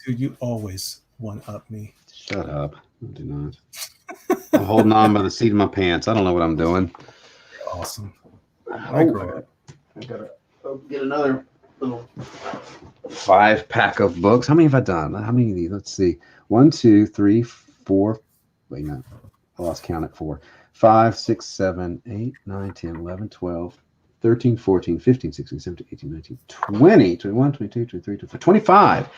Dude, you always one up me. Shut up. I do not. I'm holding on by the seat of my pants. I don't know what I'm doing. Awesome. I gotta get another little 5-pack of books. How many have I done? How many of these? Let's see. 1, 2, 3, 4. Wait, no. I lost count at 4. 5, 6, 7, 8, 9, 10, 11, 12, 13, 14, 15, 16, 17, 18, 19, 20, 21, 22, 23, 24, 25.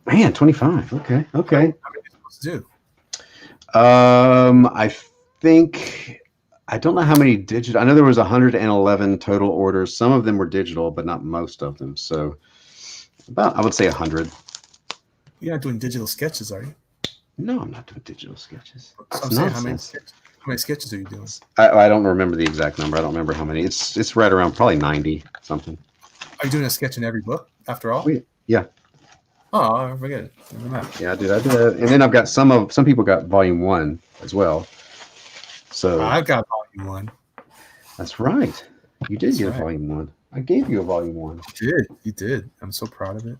Man, 25. Okay. How many are you supposed to do? I think I don't know how many digital. I know there was 111 total orders. Some of them were digital, but not most of them. So about, I would say 100. You're not doing digital sketches, are you? No, I'm not doing digital sketches. So I'm saying, how many sketches are you doing? I don't remember the exact number. I don't remember how many. It's right around probably 90 something. Are you doing a sketch in every book after all? Yeah. Oh, I forget it. Yeah, I did. And then I've got some people got volume 1 as well. So I've got volume 1. That's right. You did get a volume 1. I gave you a volume 1. You did. I'm so proud of it.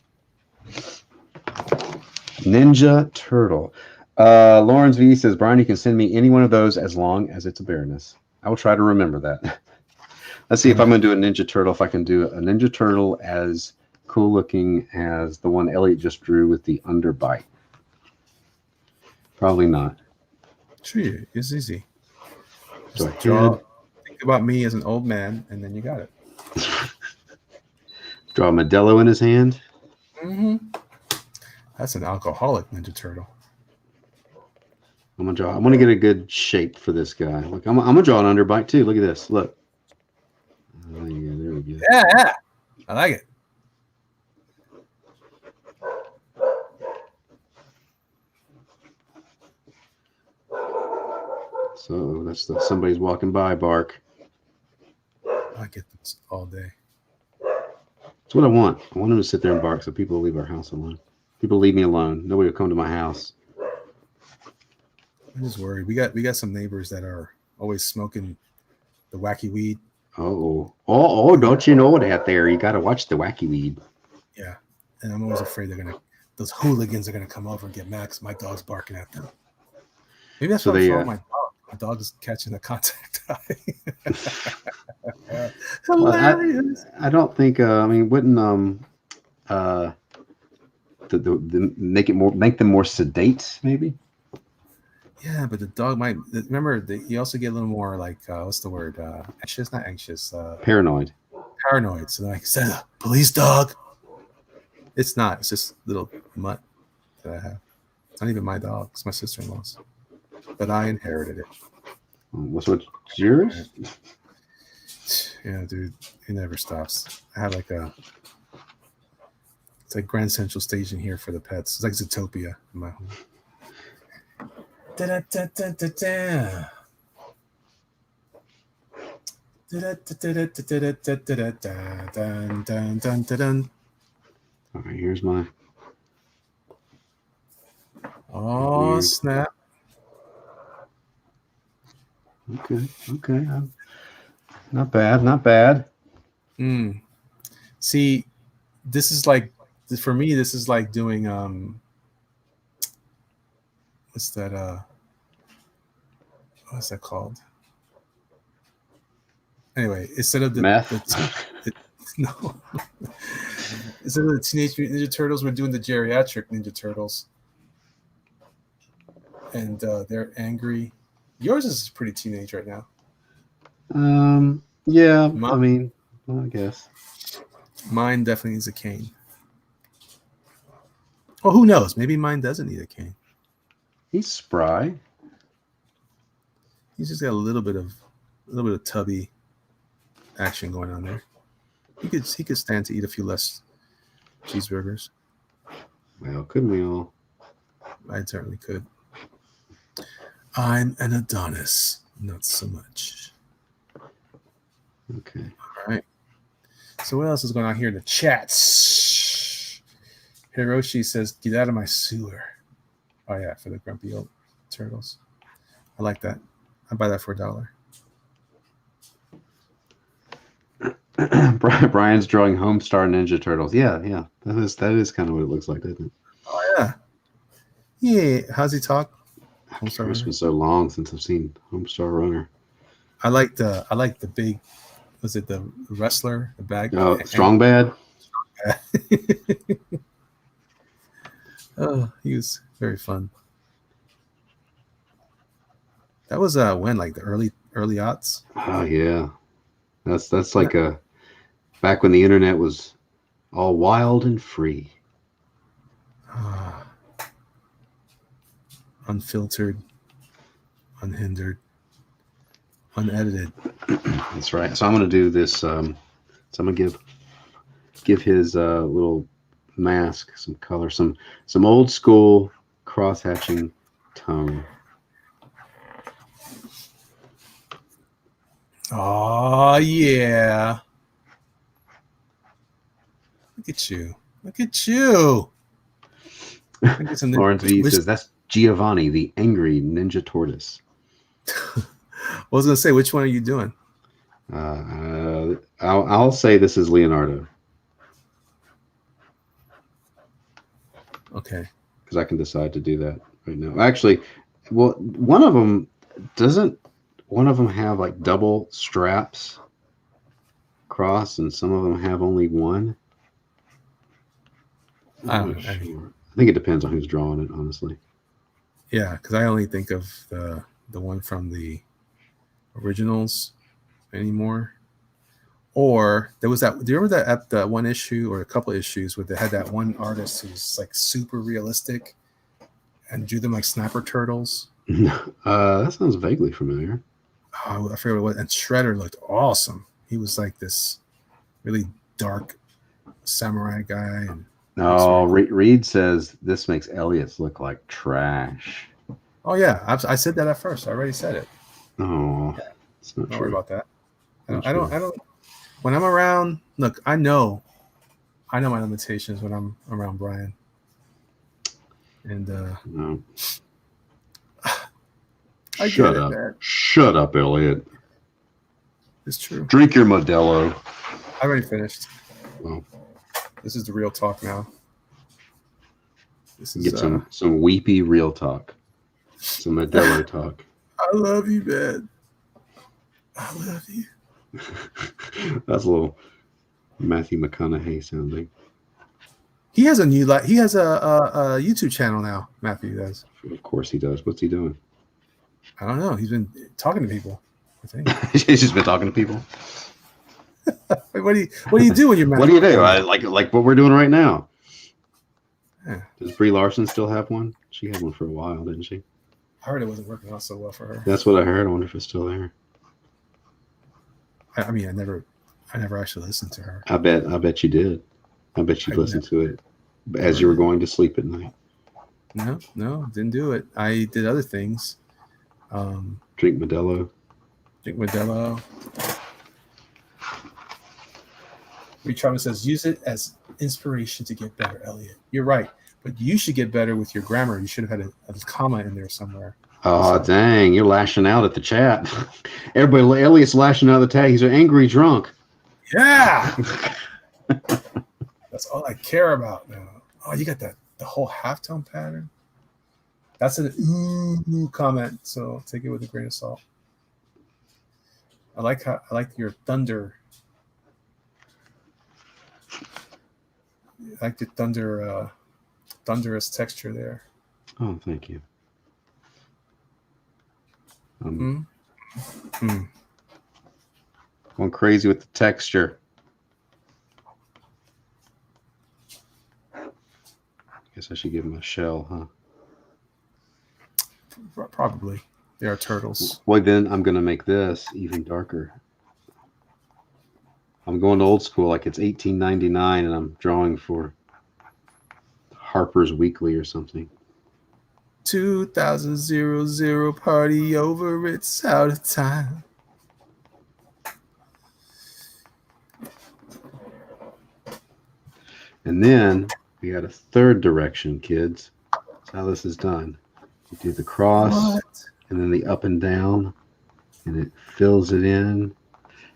Ninja Turtle. Lawrence V says, Brian, you can send me any one of those as long as it's a Baroness. I will try to remember that. Let's see if I'm going to do a Ninja Turtle. If I can do a Ninja Turtle as cool looking as the one Elliot just drew with the underbite. Probably not. Sure, it's easy. So think about me as an old man, and then you got it. Draw a Modelo in his hand. Mm-hmm. That's an alcoholic Ninja Turtle. I'm gonna draw. I want to get a good shape for this guy. Look, I'm gonna draw an underbite too. Look at this. Look. There we go. Yeah, I like it. So that's somebody's walking by bark. I get this all day. That's what I want. I want him to sit there and bark so people will leave our house alone. People leave me alone. Nobody will come to my house. I'm just worried. We got some neighbors that are always smoking the wacky weed. Oh! Don't you know that there? You got to watch the wacky weed. Yeah, and I'm always afraid those hooligans are gonna come over and get mad because my dog's barking at them. Maybe that's what's wrong with my dog. My dog is catching the contact eye. Hilarious. Well, I don't think. I mean, wouldn't make them more sedate, maybe? Yeah, but the dog might remember. You also get a little more like what's the word? Anxious, not anxious. Paranoid. Paranoid. So like, is that a police dog? It's not. It's just a little mutt that I have. It's not even my dog. It's my sister-in-law's. But I inherited it. What's yours? Yeah, dude, it never stops. I have it's like Grand Central Station here for the pets. It's like Zootopia in my home. All right, here's my. Oh, snap. Okay. Not bad. See, this is like, for me, this is like doing what's that called? Anyway, instead of meth. No, instead of the Teenage Mutant Ninja Turtles, we're doing the geriatric Ninja Turtles, and they're angry. Yours is pretty teenage right now. Yeah. I mean, well, I guess mine definitely needs a cane. Well, who knows? Maybe mine doesn't need a cane. He's spry. He's just got a little bit of tubby action going on there. He could stand to eat a few less cheeseburgers. Well, couldn't we all? I certainly could. I'm an Adonis, not so much. Okay. All right. So what else is going on here in the chats? Hiroshi says, "Get out of my sewer." Oh yeah, for the grumpy old turtles. I like that. I buy that for $1. Brian's drawing Homestar Ninja Turtles. Yeah. That is kind of what it looks like, doesn't it? Oh yeah. Yeah. How's he talk? Homestar It's been so long since I've seen Homestar Runner. I like the big. Was it the wrestler? The bag? Oh, Strong Bad. Oh, he was very fun. That was when, like the early aughts. Oh yeah, that's like back when the internet was all wild and free, unfiltered, unhindered, unedited. That's right. So I'm gonna do this. So I'm gonna give his little mask some color, some old school cross hatching tone. Oh yeah! Look at you! Lawrence V says that's Giovanni, the angry ninja tortoise. I was gonna say, which one are you doing? I'll say this is Leonardo. Okay. Because I can decide to do that right now. Actually, well, one of them have like double straps cross, and some of them have only one. I'm not sure. I think it depends on who's drawing it, honestly. Yeah, because I only think of the one from the originals anymore. Or there was that. Do you remember that one issue or a couple of issues where they had that one artist who's like super realistic and drew them like snapper turtles? That sounds vaguely familiar. Oh, I forget what it was. And Shredder looked awesome. He was like this really dark samurai guy. And no, Reed says this makes Elliot's look like trash. Oh yeah, I said that at first. I already said it. Oh, it's not Don't true. worry about that. I don't. When I'm around, look, I know my limitations when I'm around Brian. And no. Shut up, man. Shut up, Elliot. It's true. Drink your Modelo. I already finished. Well, this is the real talk now. This is get some weepy real talk. Some Modelo talk. I love you, man. I love you. That's a little Matthew McConaughey sounding. He has a YouTube channel now. Matthew does. Of course he does. What's he doing? I don't know. He's been talking to people. I think he's just been talking to people. What do you do when you're mad? What do you do? Like what we're doing right now. Yeah. Does Brie Larson still have one? She had one for a while, didn't she? I heard it wasn't working out so well for her. That's what I heard. I wonder if it's still there. I mean, I never actually listened to her. I bet you did. I bet you listened to it as you were going to sleep at night. No, didn't do it. I did other things. Drink Modelo. Travis says, use it as inspiration to get better, Elliot. You're right, but you should get better with your grammar. You should have had a comma in there somewhere. Oh, dang. You're lashing out at the chat. Everybody, Elliot's lashing out of the tag. He's an angry drunk. Yeah. That's all I care about now. Oh, you got the whole halftone pattern. That's an ooh comment, so take it with a grain of salt. I like your thunder. I like the thunderous texture there. Oh, thank you. Going crazy with the texture. Guess I should give him a shell, huh? Probably. They are turtles. Well, then I'm going to make this even darker. I'm going to old school, like it's 1899, and I'm drawing for Harper's Weekly or something. 2000 party over, it's out of time. And then we got a third direction, kids. That's how this is done. You do the cross, and then the up and down, and it fills it in.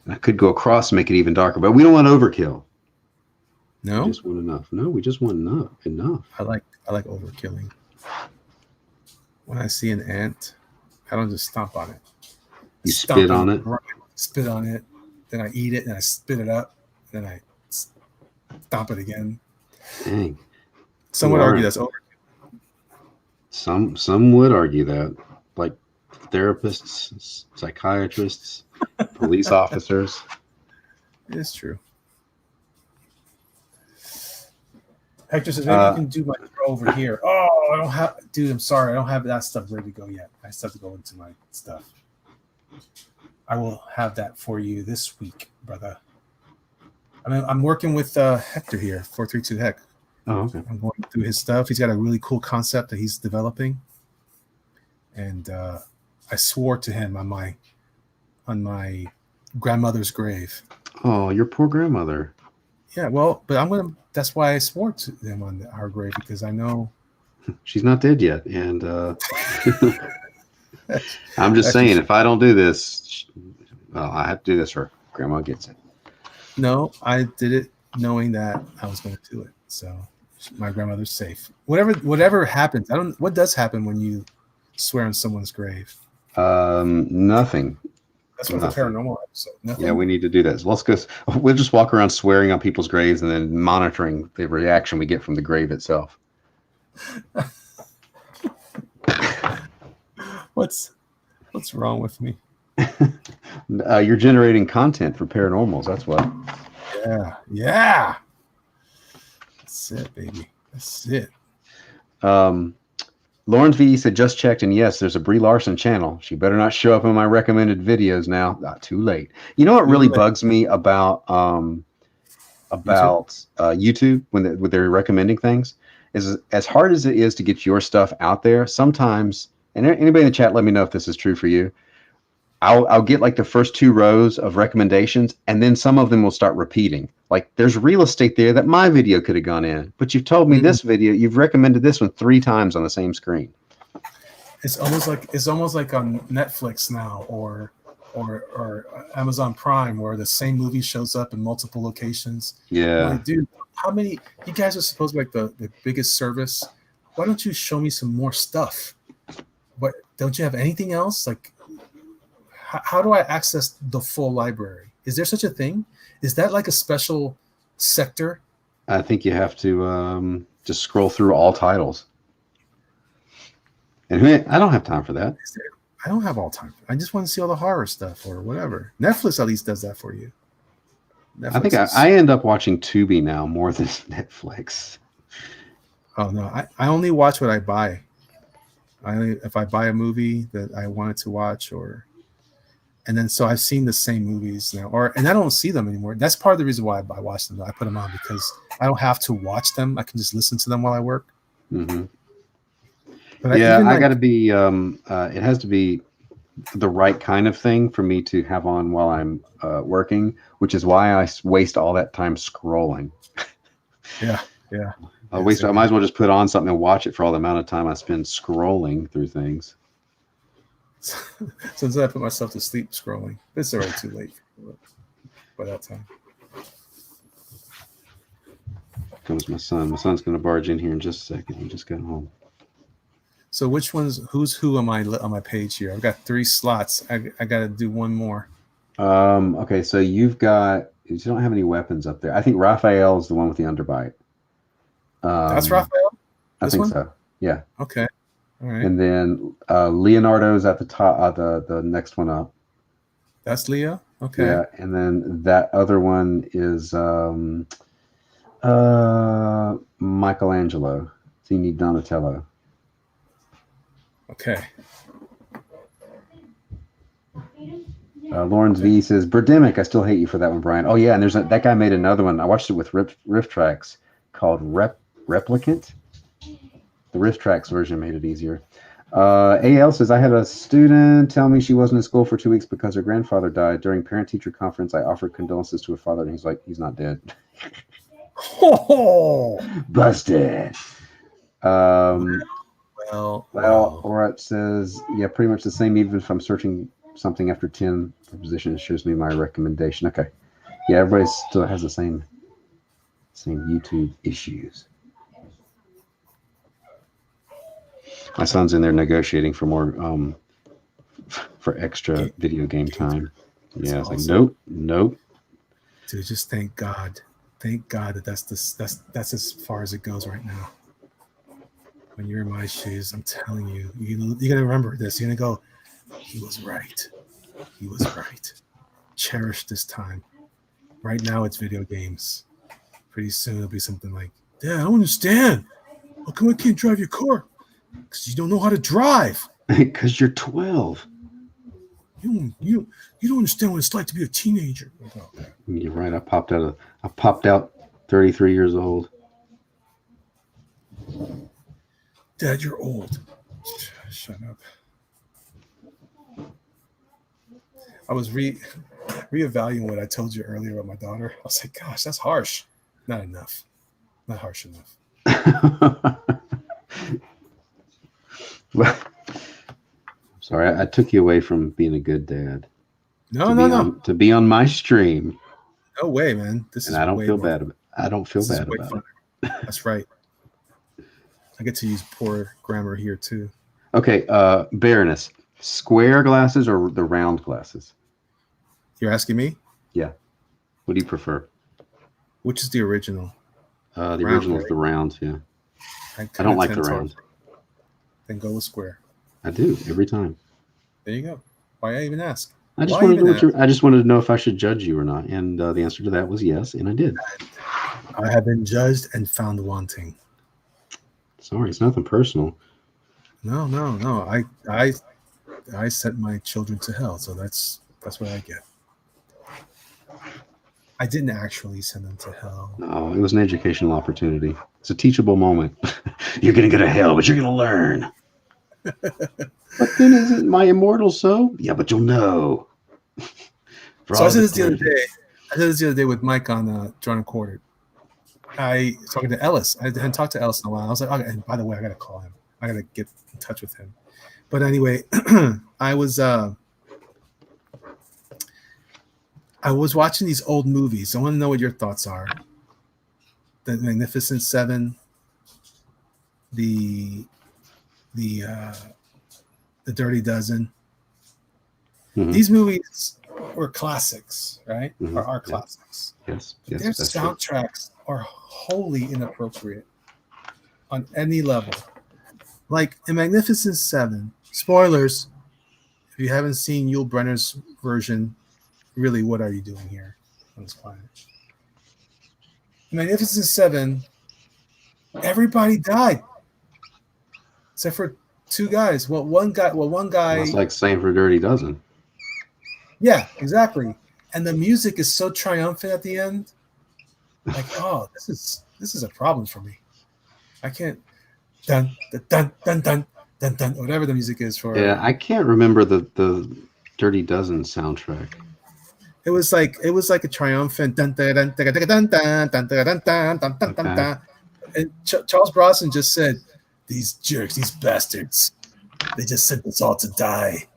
And I could go across and make it even darker, but we don't want overkill. No, we just want enough. No, we just want enough. I like overkilling. When I see an ant, I don't just stomp on it. You spit on it? Spit on it, then I eat it, and I spit it up, then I stomp it again. Dang. Some would argue that's overkill. Some would argue that, like therapists, psychiatrists, police officers. It's true. Hector says, maybe you can do my throw over here. Oh, I don't have, dude, I'm sorry. I don't have that stuff ready to go yet. I still have to go into my stuff. I will have that for you this week, brother. I mean, I'm working with Hector here, 432 Heck. Oh, okay. I'm going through his stuff. He's got a really cool concept that he's developing. And I swore to him on my grandmother's grave. Oh, your poor grandmother. Yeah, well, but that's why I swore to them on our grave, because I know she's not dead yet. And I'm just saying, if I don't do this, well, I have to do this, or grandma gets it. No, I did it knowing that I was going to do it. So my grandmother's safe. Whatever happens, what does happen when you swear on someone's grave? Nothing. That's what the paranormal episode. Nothing? Yeah, we need to do that. So let's go. We'll just walk around swearing on people's graves and then monitoring the reaction we get from the grave itself. What's wrong with me? You're generating content for paranormals. That's what. Yeah. That's it, baby. That's it. Lauren V said, just checked, and yes, there's a Brie Larson channel. She better not show up in my recommended videos now. Not too late. You know what really bugs me about YouTube when they're recommending things is, as hard as it is to get your stuff out there, sometimes, and anybody in the chat, let me know if this is true for you. I'll get like the first 2 rows of recommendations, and then some of them will start repeating. Like, there's real estate there that my video could have gone in, but you've told me this video, you've recommended this one 3 times on the same screen. It's almost like on Netflix now, or Amazon Prime, where the same movie shows up in multiple locations. Yeah, like, dude, how many? You guys are supposed to be like the biggest service. Why don't you show me some more stuff? What, don't you have anything else? Like, how do I access the full library? Is there such a thing? Is that like a special sector? I think you have to just scroll through all titles. And I don't have time for that. I don't have all time. I just want to see all the horror stuff or whatever. Netflix at least does that for you. Netflix I think I end up watching Tubi now more than Netflix. Oh, no. I only watch what I buy. If I buy a movie that I wanted to watch, and then so I've seen the same movies now, and I don't see them anymore. That's part of the reason why I watch them. I put them on because I don't have to watch them. I can just listen to them while I work. Mm-hmm. But I got to be. It has to be the right kind of thing for me to have on while I'm working, which is why I waste all that time scrolling. Yeah. I might as well just put on something and watch it for all the amount of time I spend scrolling through things. So instead, I put myself to sleep scrolling. It's already too late by that time. Comes my son. My son's going to barge in here in just a second. He just got home. So who's who on my page here? I've got 3 slots. I got to do one more. Okay, so you don't have any weapons up there. I think Raphael is the one with the underbite. That's Raphael? I think so. Yeah. Okay. All right. And then Leonardo's at the top, the next one up. That's Leo? Okay. Yeah, and then that other one is Michelangelo. So you need Donatello. Okay. Lawrence V says, Birdemic, I still hate you for that one, Brian. Oh, yeah, and that guy made another one. I watched it with Rift Tracks called Replicant. The Rift Tracks version made it easier. AL says, I had a student tell me she wasn't in school for 2 weeks because her grandfather died. During parent-teacher conference, I offered condolences to her father, and he's like, he's not dead. Oh, busted. Well, wow. Orat says, yeah, pretty much the same, even if I'm searching something after 10 for position, it shows me my recommendation. Okay. Yeah, everybody still has the same YouTube issues. My son's in there negotiating for more for extra video game time. Yeah, it's awesome. Nope. Dude, just thank God that that's as far as it goes right now. When you're in my shoes, I'm telling you, you're gonna remember this. You're gonna go, he was right. He was right. Cherish this time. Right now, it's video games. Pretty soon, it'll be something like, Dad, I don't understand. How come I can't drive your car? Because you don't know how to drive. Because you're 12. You don't understand what it's like to be a teenager. Okay. You're right. I popped out 33 years old. Dad, you're old. Shut up. I was reevaluating what I told you earlier about my daughter. I was like, gosh, that's harsh. Not enough. Not harsh enough. Well, sorry, I took you away from being a good dad. No. To be on my stream. No way, man. I don't feel bad about it. I don't feel bad about it. That's right. I get to use poor grammar here too. Okay, Baroness, square glasses or the round glasses? You're asking me? Yeah. What do you prefer? Which is the original? The original is the round, yeah. I don't like the round. Then go with square. I do every time. There you go. Why I even ask? I just wanted to know if I should judge you or not, and the answer to that was yes, and I did. I have been judged and found wanting. Sorry, it's nothing personal. No. I sent my children to hell, so that's what I get. I didn't actually send them to hell. No, it was an educational opportunity. It's a teachable moment. You're going to go to hell, but you're going to learn. But then isn't my immortal so? Yeah, but you'll know. So I said this the other day with Mike on Drawn and Quartered. I was talking to Ellis. I hadn't talked to Ellis in a while. I was like, okay, and by the way, I got to call him. I got to get in touch with him. But anyway, I was watching these old movies. I want to know what your thoughts are. The Magnificent Seven, the Dirty Dozen. Mm-hmm. These movies were classics, right? Mm-hmm. Or are classics. Yes. Their soundtracks are wholly inappropriate on any level. Like in Magnificent Seven, spoilers, if you haven't seen Yul Brynner's version, really, what are you doing here on this planet? In Magnificent Seven, everybody died. Except for 2 guys. Well, one guy. It's like same for Dirty Dozen. Yeah, exactly. And the music is so triumphant at the end. Like, oh, this is a problem for me. I can't dun dun dun dun dun dun whatever the music is for. Yeah, I can't remember the Dirty Dozen soundtrack. It was like a triumphant dun dun dun dun dun dun dun dun dun dun dun dun dun. And Charles Bronson just said, "These jerks, these bastards, they just sent us all to die.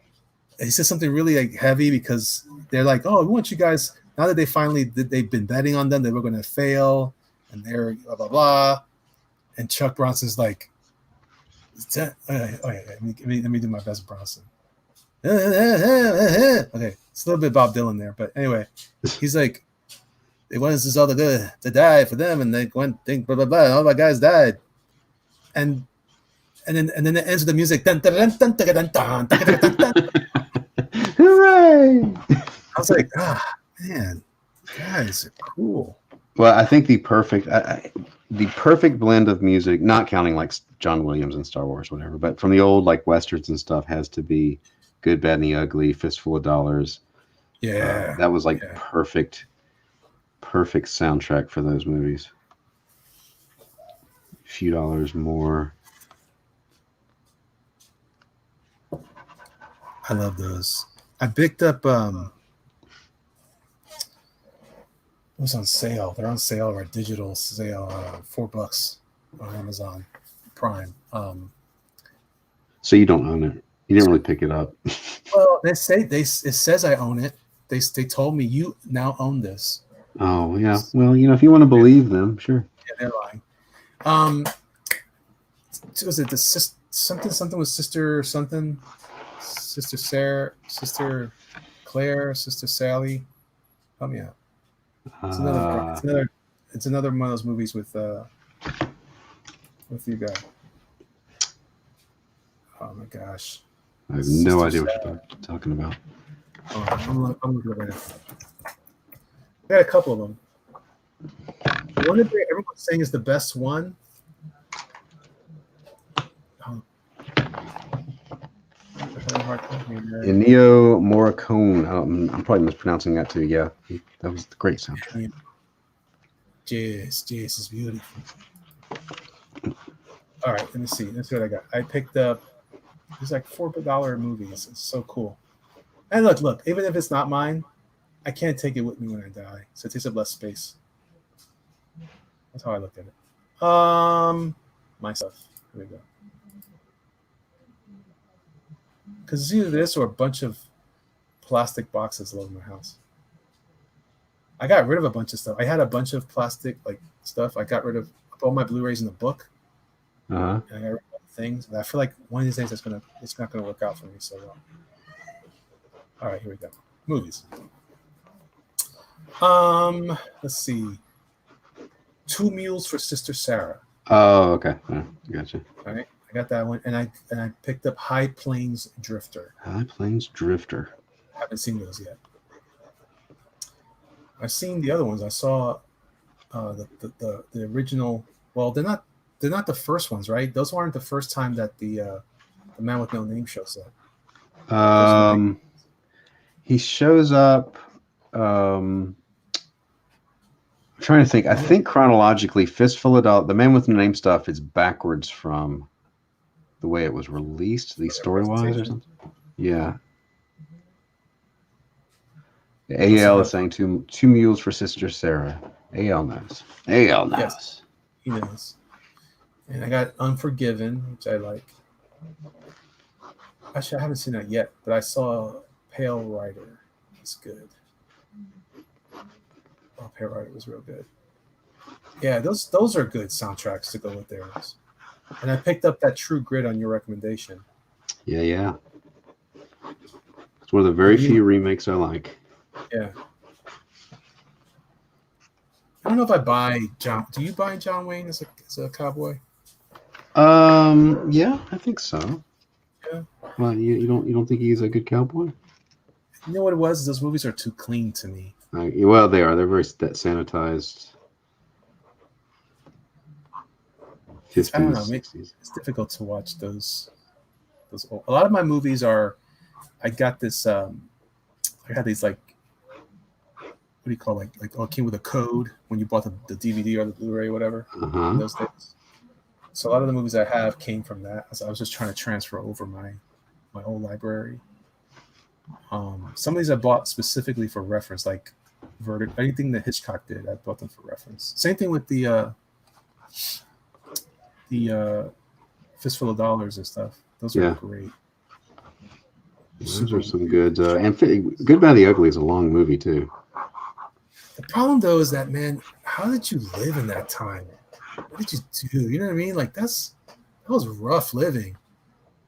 he said something really like heavy because they're like, oh, we want you guys, now that they've been betting on them, they were going to fail, and they're blah blah blah. And Chuck Bronson's like, let me do my best Bronson. Okay, it's a little bit Bob Dylan there, but anyway, he's like, they wanted us all to die for them, and they went think blah blah blah, and all my guys died, and then it ends with the music. Hooray! I was like, man, guys are cool. Well, I think the perfect blend of music, not counting like John Williams and Star Wars, whatever, but from the old like westerns and stuff, has to be Good, Bad, and the Ugly, Fistful of Dollars. Yeah, that was like perfect soundtrack for those movies. A few dollars more. I love those. I picked up it was on sale. They're on sale or digital sale, $4 on Amazon Prime. So you don't own it. You didn't really pick it up. Well, it says I own it. They told me you now own this. Oh yeah. Well, if you want to believe them, sure. Yeah, they're lying. Was it something with sister something? Sister Sarah, Sister Claire, Sister Sally. Help me out. It's another one of those movies with you guys. Oh my gosh. I have no idea what you're talking about. I'm looking at it. I got a couple of them. The one that everyone's saying is the best one. Ennio Morricone. I'm probably mispronouncing that too. Yeah, that was the great soundtrack. Yes, is beautiful. All right, let me see. Let's see what I got. I picked up. There's like $4 movies. It's so cool. And look. Even if it's not mine, I can't take it with me when I die, so it takes up less space. That's how I looked at it. My stuff. Here we go. Because it's either this or a bunch of plastic boxes all over my house. I got rid of a bunch of stuff. I had a bunch of plastic stuff. I got rid of all my Blu-rays in the book. Uh-huh. And I got rid of things. But I feel like one of these days it's not gonna work out for me so well. All right, here we go. Movies. Let's see. 2 Mules for Sister Sarah. Oh, okay. Yeah, gotcha. All right. I got that one, and I picked up High Plains Drifter. High Plains Drifter. I haven't seen those yet. I've seen the other ones. I saw the original. Well, they're not the first ones, right? Those weren't the first time that the Man with No Name shows up. He shows up. I'm trying to think. I think chronologically, Fistful of Dollars, the Man with No Name stuff is backwards from the way it was released, the story-wise or something. Yeah. AL is saying two mules for Sister Sarah. AL knows. AL knows. Yes, he knows. And I got Unforgiven, which I like. Actually, I haven't seen that yet, but I saw Pale Rider. It's good. Oh, Pale Rider was real good. Yeah, those are good soundtracks to go with theirs. And I picked up that True Grit on your recommendation. Yeah. It's one of the very few remakes I like. Yeah. I don't know if I buy John. Do you buy John Wayne as a cowboy? Yeah, I think so. Yeah. Well, you don't think he's a good cowboy? You know what it was? Those movies are too clean to me. Well, they are. They're very sanitized. 50s, I don't know. 60s. It's difficult to watch those old. A lot of my movies are. I got this. I had these what do you call it? It came with a code when you bought the DVD or the Blu-ray or whatever. Uh-huh. Those days. So a lot of the movies I have came from that. So I was just trying to transfer over my old library. Some of these I bought specifically for reference, like Verdict. Anything that Hitchcock did, I bought them for reference. Same thing with the Fistful of Dollars and stuff. Those are great. Those are some good. And Good, Bad, the Ugly is a long movie too. The problem though is that, man, how did you live in that time? What did you do? You know what I mean? Like that was rough living.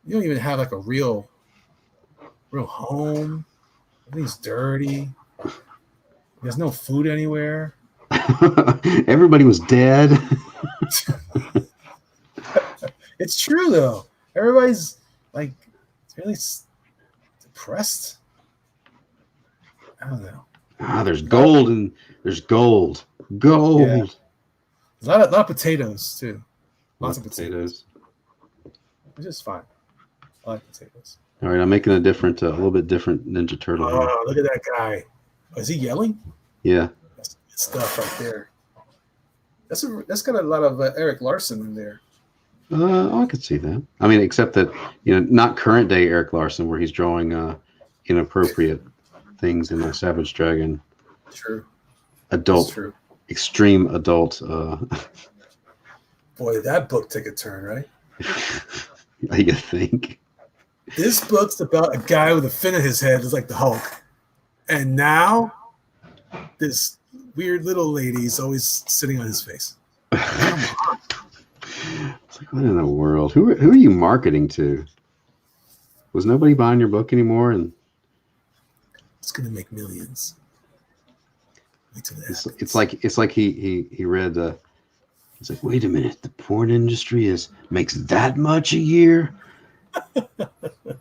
You don't even have like a real home. Everything's dirty. There's no food anywhere. Everybody was dead. It's true though. Everybody's like really depressed. I don't know. There's gold and there's gold. Gold. Yeah. A lot of potatoes too. Lots of potatoes. Which is fine. I like potatoes. All right, I'm making a little bit different Ninja Turtle. Oh, look at that guy. Oh, is he yelling? Yeah. That's good stuff right there. That's got a lot of Eric Larson in there. I could see that. I mean, except that, not current day Eric Larson, where he's drawing inappropriate things in a Savage Dragon. True. Adult. True. Extreme adult. Boy, that book took a turn, right? You think? This book's about a guy with a fin in his head, that's like the Hulk, and now this weird little lady is always sitting on his face. Come on. It's like, what in the world? Who are you marketing to? Was nobody buying your book anymore? And it's gonna make millions. It's like he read. He's like, wait a minute, the porn industry makes that much a year.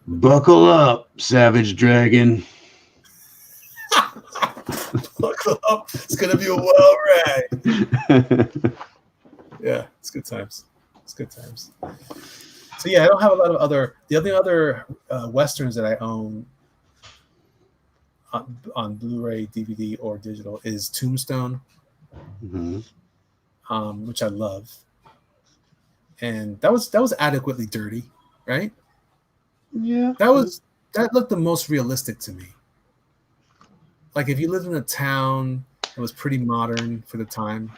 Buckle up, Savage Dragon. Buckle up. It's gonna be a wild ride. Yeah, it's good times. So yeah, I don't have a lot of the only other westerns that I own on Blu-ray, DVD, or digital is Tombstone, which I love, and that was adequately dirty, right? Yeah, that looked the most realistic to me. Like if you lived in a town that was pretty modern for the time,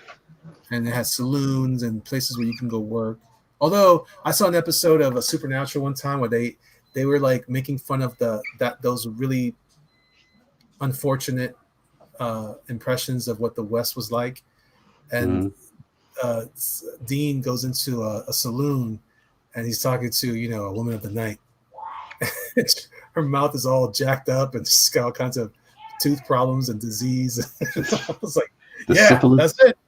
and it had saloons and places where you can go work. Although I saw an episode of a Supernatural one time where they were like making fun of those really unfortunate impressions of what the West was like, and Dean goes into a saloon and he's talking to a woman of the night. Her mouth is all jacked up and she's got all kinds of tooth problems and disease. I was like, syphilis. That's it.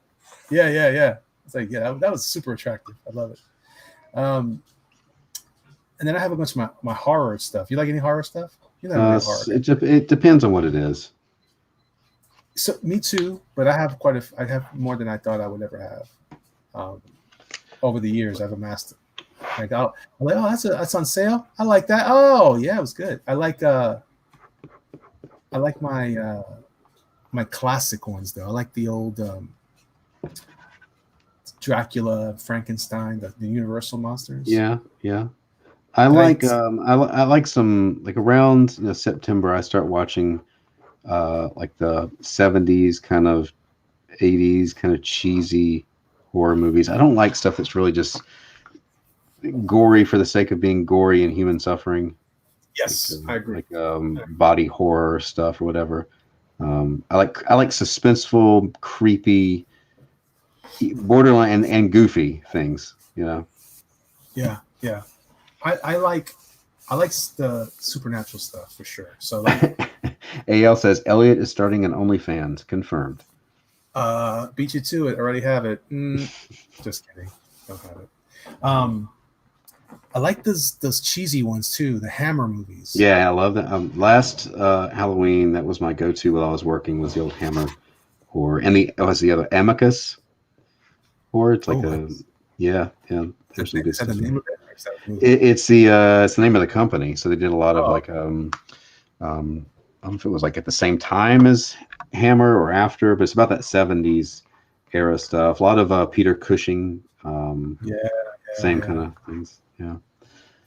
Yeah. It's like, that was super attractive. I love it. And then I have a bunch of my horror stuff. You like any horror stuff? Horror. It depends on what it is. So me too, but I have I have more than I thought I would ever have. Over the years, I've amassed it. Like, I'm like, oh, that's on sale. I like that. Oh, yeah, it was good. I like my classic ones though. I like the old Dracula, Frankenstein, the Universal monsters. Yeah. I like some, like, around September. I start watching like the 70s kind of 80s kind of cheesy horror movies. I don't like stuff that's really just gory for the sake of being gory and human suffering. Yes, I agree. Like body horror stuff or whatever. I like suspenseful, creepy, borderline and goofy things. Yeah. I like the supernatural stuff for sure. So like, AL says Elliot is starting an OnlyFans. Confirmed. Beat you to it. Already have it. Just kidding. Don't have it. I like those cheesy ones too. The Hammer movies. Yeah, I love that. Last Halloween, that was my go-to while I was working, was the old Hammer horror, and the other Amicus horror. It's like yeah. There's some good stuff. It's the name of the company. So they did a lot of like I don't know if it was like at the same time as Hammer or after, but it's about that 70s era stuff. A lot of Peter Cushing. Same kind of things.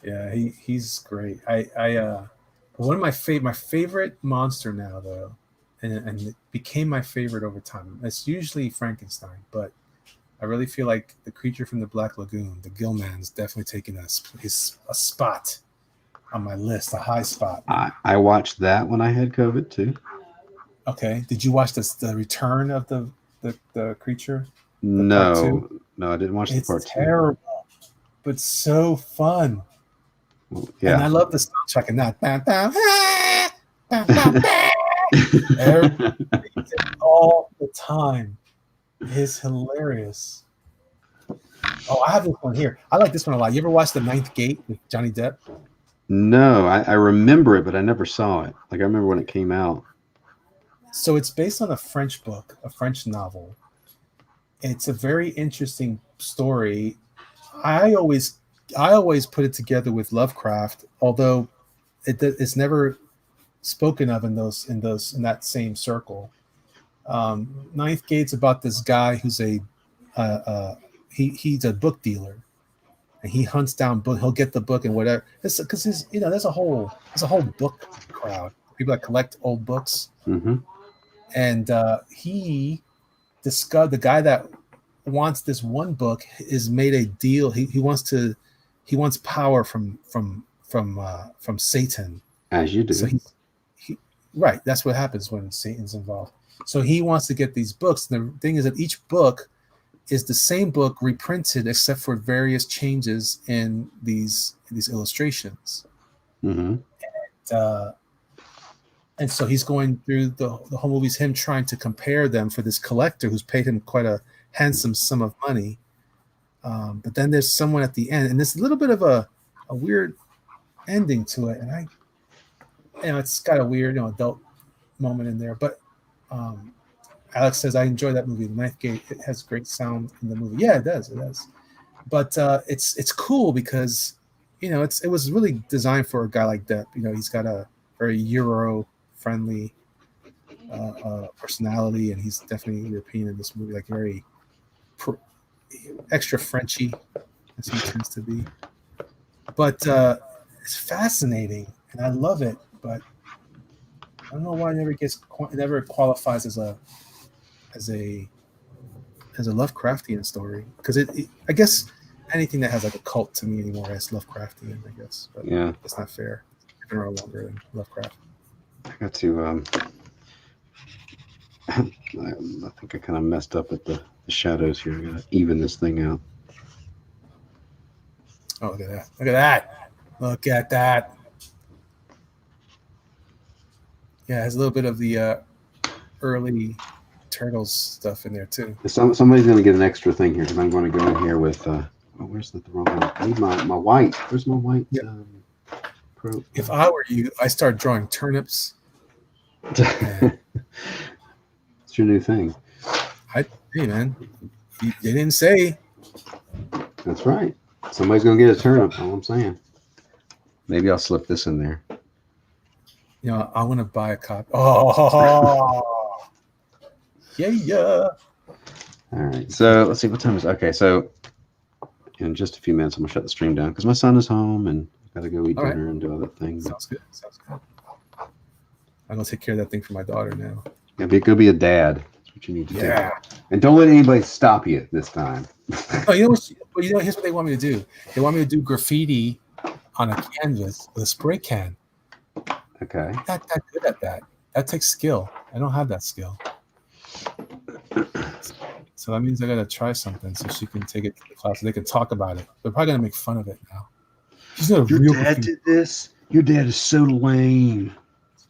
Yeah, he's great. One of my favorite monster now though, and it became my favorite over time. It's usually Frankenstein, but I really feel like the creature from the Black Lagoon, the Gillman's definitely taking a spot on my list, a high spot. I watched that when I had COVID too. Okay. Did you watch the return of the creature? The part 2? No, I didn't watch the part 2. It's terrible, but so fun. Well, yeah. And I love the soundtrack and that. Bam, bam, bam, bam, bam. All the time is hilarious. Oh, I have this one here. I like this one a lot. You ever watch The Ninth Gate with Johnny Depp? No, I remember it, but I never saw it. Like I remember when it came out. So it's based on a French book, a French novel. It's a very interesting story. I always put it together with Lovecraft, although it's never spoken of in that same circle. Ninth Gate's about this guy who's he's a book dealer, and he hunts down book. He'll get the book and whatever. Because there's a whole book crowd, people that collect old books. Mm-hmm. And he discovered the guy that wants this one book is made a deal. He wants power from Satan. As you do. So right. That's what happens when Satan's involved. So he wants to get these books. And the thing is that each book is the same book reprinted, except for various changes in these illustrations. Mm-hmm. And so he's going through the whole movie's him trying to compare them for this collector who's paid him quite a handsome sum of money. But then there's someone at the end, and there's a little bit of a weird ending to it. And it's got a weird, adult moment in there. But Alex says, I enjoy that movie, The Ninth Gate. It has great sound in the movie. Yeah, it does. But it's cool because, it was really designed for a guy like Depp. He's got a very Euro-friendly personality, and he's definitely European in this movie, like very extra Frenchy, as he tends to be. But it's fascinating, and I love it. But I don't know why it never qualifies as a Lovecraftian story, because I guess anything that has like a cult to me anymore is Lovecraftian, I guess. But yeah, that's not fair. It's been around longer than Lovecraft. I got to I think I kind of messed up at the shadows here. I gotta even this thing out. Oh, look at that. Look at that. Yeah, it has a little bit of the early Turtles stuff in there too. Somebody's going to get an extra thing here because I'm going to go in here with where's the wrong one? I need my white. Where's my white? Yep. If I were you, I start drawing turnips. It's your new thing. Hey man, they didn't say. That's right. Somebody's going to get a turnip. All I'm saying. Maybe I'll slip this in there. I want to buy a copy. Oh, yeah. All right. So let's see what time is. Okay, so in just a few minutes, I'm gonna shut the stream down because my son is home and I gotta go eat dinner and do other things. Sounds good. I'm gonna take care of that thing for my daughter now. Yeah, go be a dad. That's what you need to do. And don't let anybody stop you this time. Oh, here's what they want me to do. They want me to do graffiti on a canvas with a spray can. Okay. I'm not that good at that. That takes skill. I don't have that skill. So that means I gotta try something so she can take it to the class so they can talk about it. They're probably gonna make fun of it now. She's not Your dad did this? Your dad is so lame.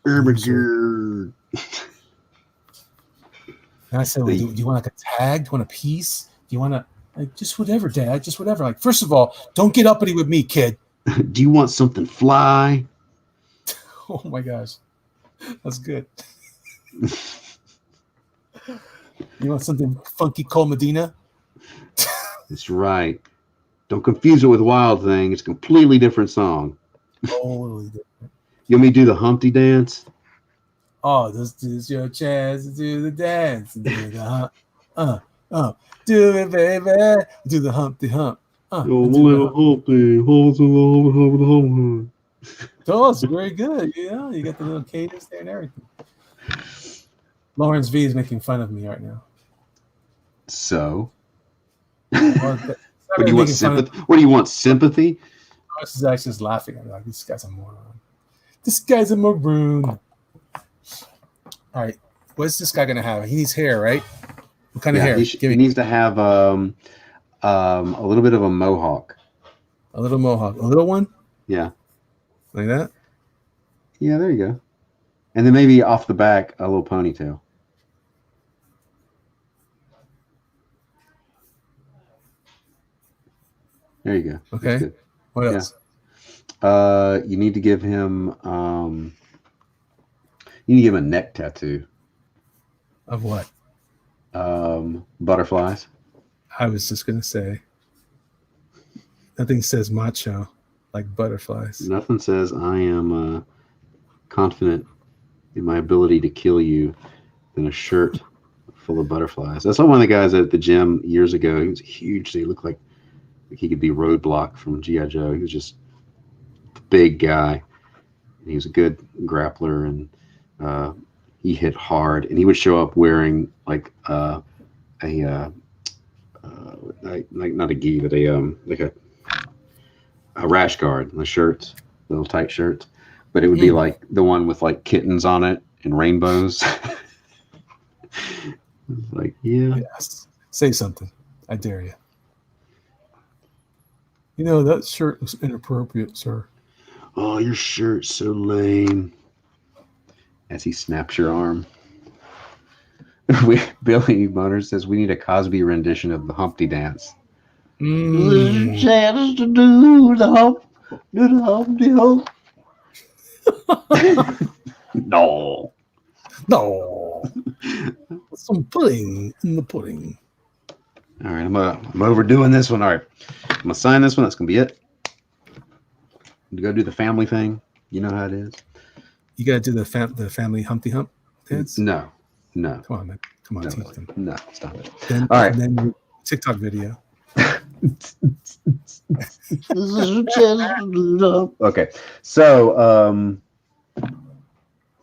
And I said, well, do you want like a tag? Do you want a piece? Do you want to just whatever, Dad? Just whatever. Like, first of all, don't get uppity with me, kid. Do you want something fly? Oh my gosh, that's good. You want something funky, Cole Medina? That's right. Don't confuse it with Wild Thing. It's a completely different song. Totally different. You want me to do the Humpty dance? Oh, this is your chance to do the dance. Do it, baby. Do the Humpty Hump. Oh, it's very good. You got the little cadence there and everything. Lawrence V is making fun of me right now. So, what do you want? Sympathy? What do you want? Sympathy? Ross is actually just laughing at me like, this guy's a moron. This guy's a maroon. All right. What's this guy going to have? He needs hair, right? What kind of hair? He needs to have a little bit of a mohawk. A little mohawk. A little one? Yeah. Like that? Yeah, there you go. And then maybe off the back, a little ponytail. There you go. Okay. What else? You need to give him a neck tattoo. Of what? Butterflies. I was just gonna say. Nothing says macho like butterflies. Nothing says I am confident in my ability to kill you than a shirt full of butterflies. I saw one of the guys at the gym years ago. He was huge. So he looked like he could be Roadblock from G.I. Joe. He was just a big guy. And he was a good grappler, and he hit hard. And he would show up wearing like not a gi, but a rash guard, the shirts, little tight shirts. But it would be like the one with like kittens on it and rainbows. Like, yeah. Yes. Say something. I dare you. You know, that shirt was inappropriate, sir. Oh, your shirt's so lame. As he snaps your arm. Billy Boner says we need a Cosby rendition of the Humpty Dance. Mm. Chance to do the Humpty Hump. No. Some pudding in the pudding. All right, I'm overdoing this one. All right, I'm gonna sign this one. That's gonna be it. Go do the family thing. You know how it is. You gotta do the family Humpty Hump dance. No. Come on, man. Come on, teach them. No, stop it. All right. And then your TikTok video. Okay, so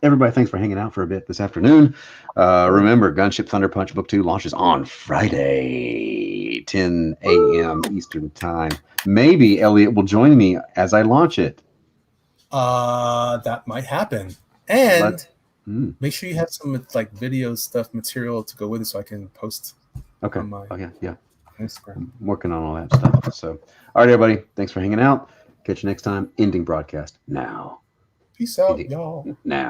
everybody, thanks for hanging out for a bit this afternoon. Remember, Gunship Thunder Punch Book 2 launches on Friday, 10 a.m. Eastern Time. Maybe Elliot will join me as I launch it. That might happen. And make sure you have some like video stuff, material to go with it, so I can post. Okay. On my Instagram. I'm working on all that stuff. So, all right, everybody, thanks for hanging out. Catch you next time. Ending broadcast now. Peace out, y'all. Now.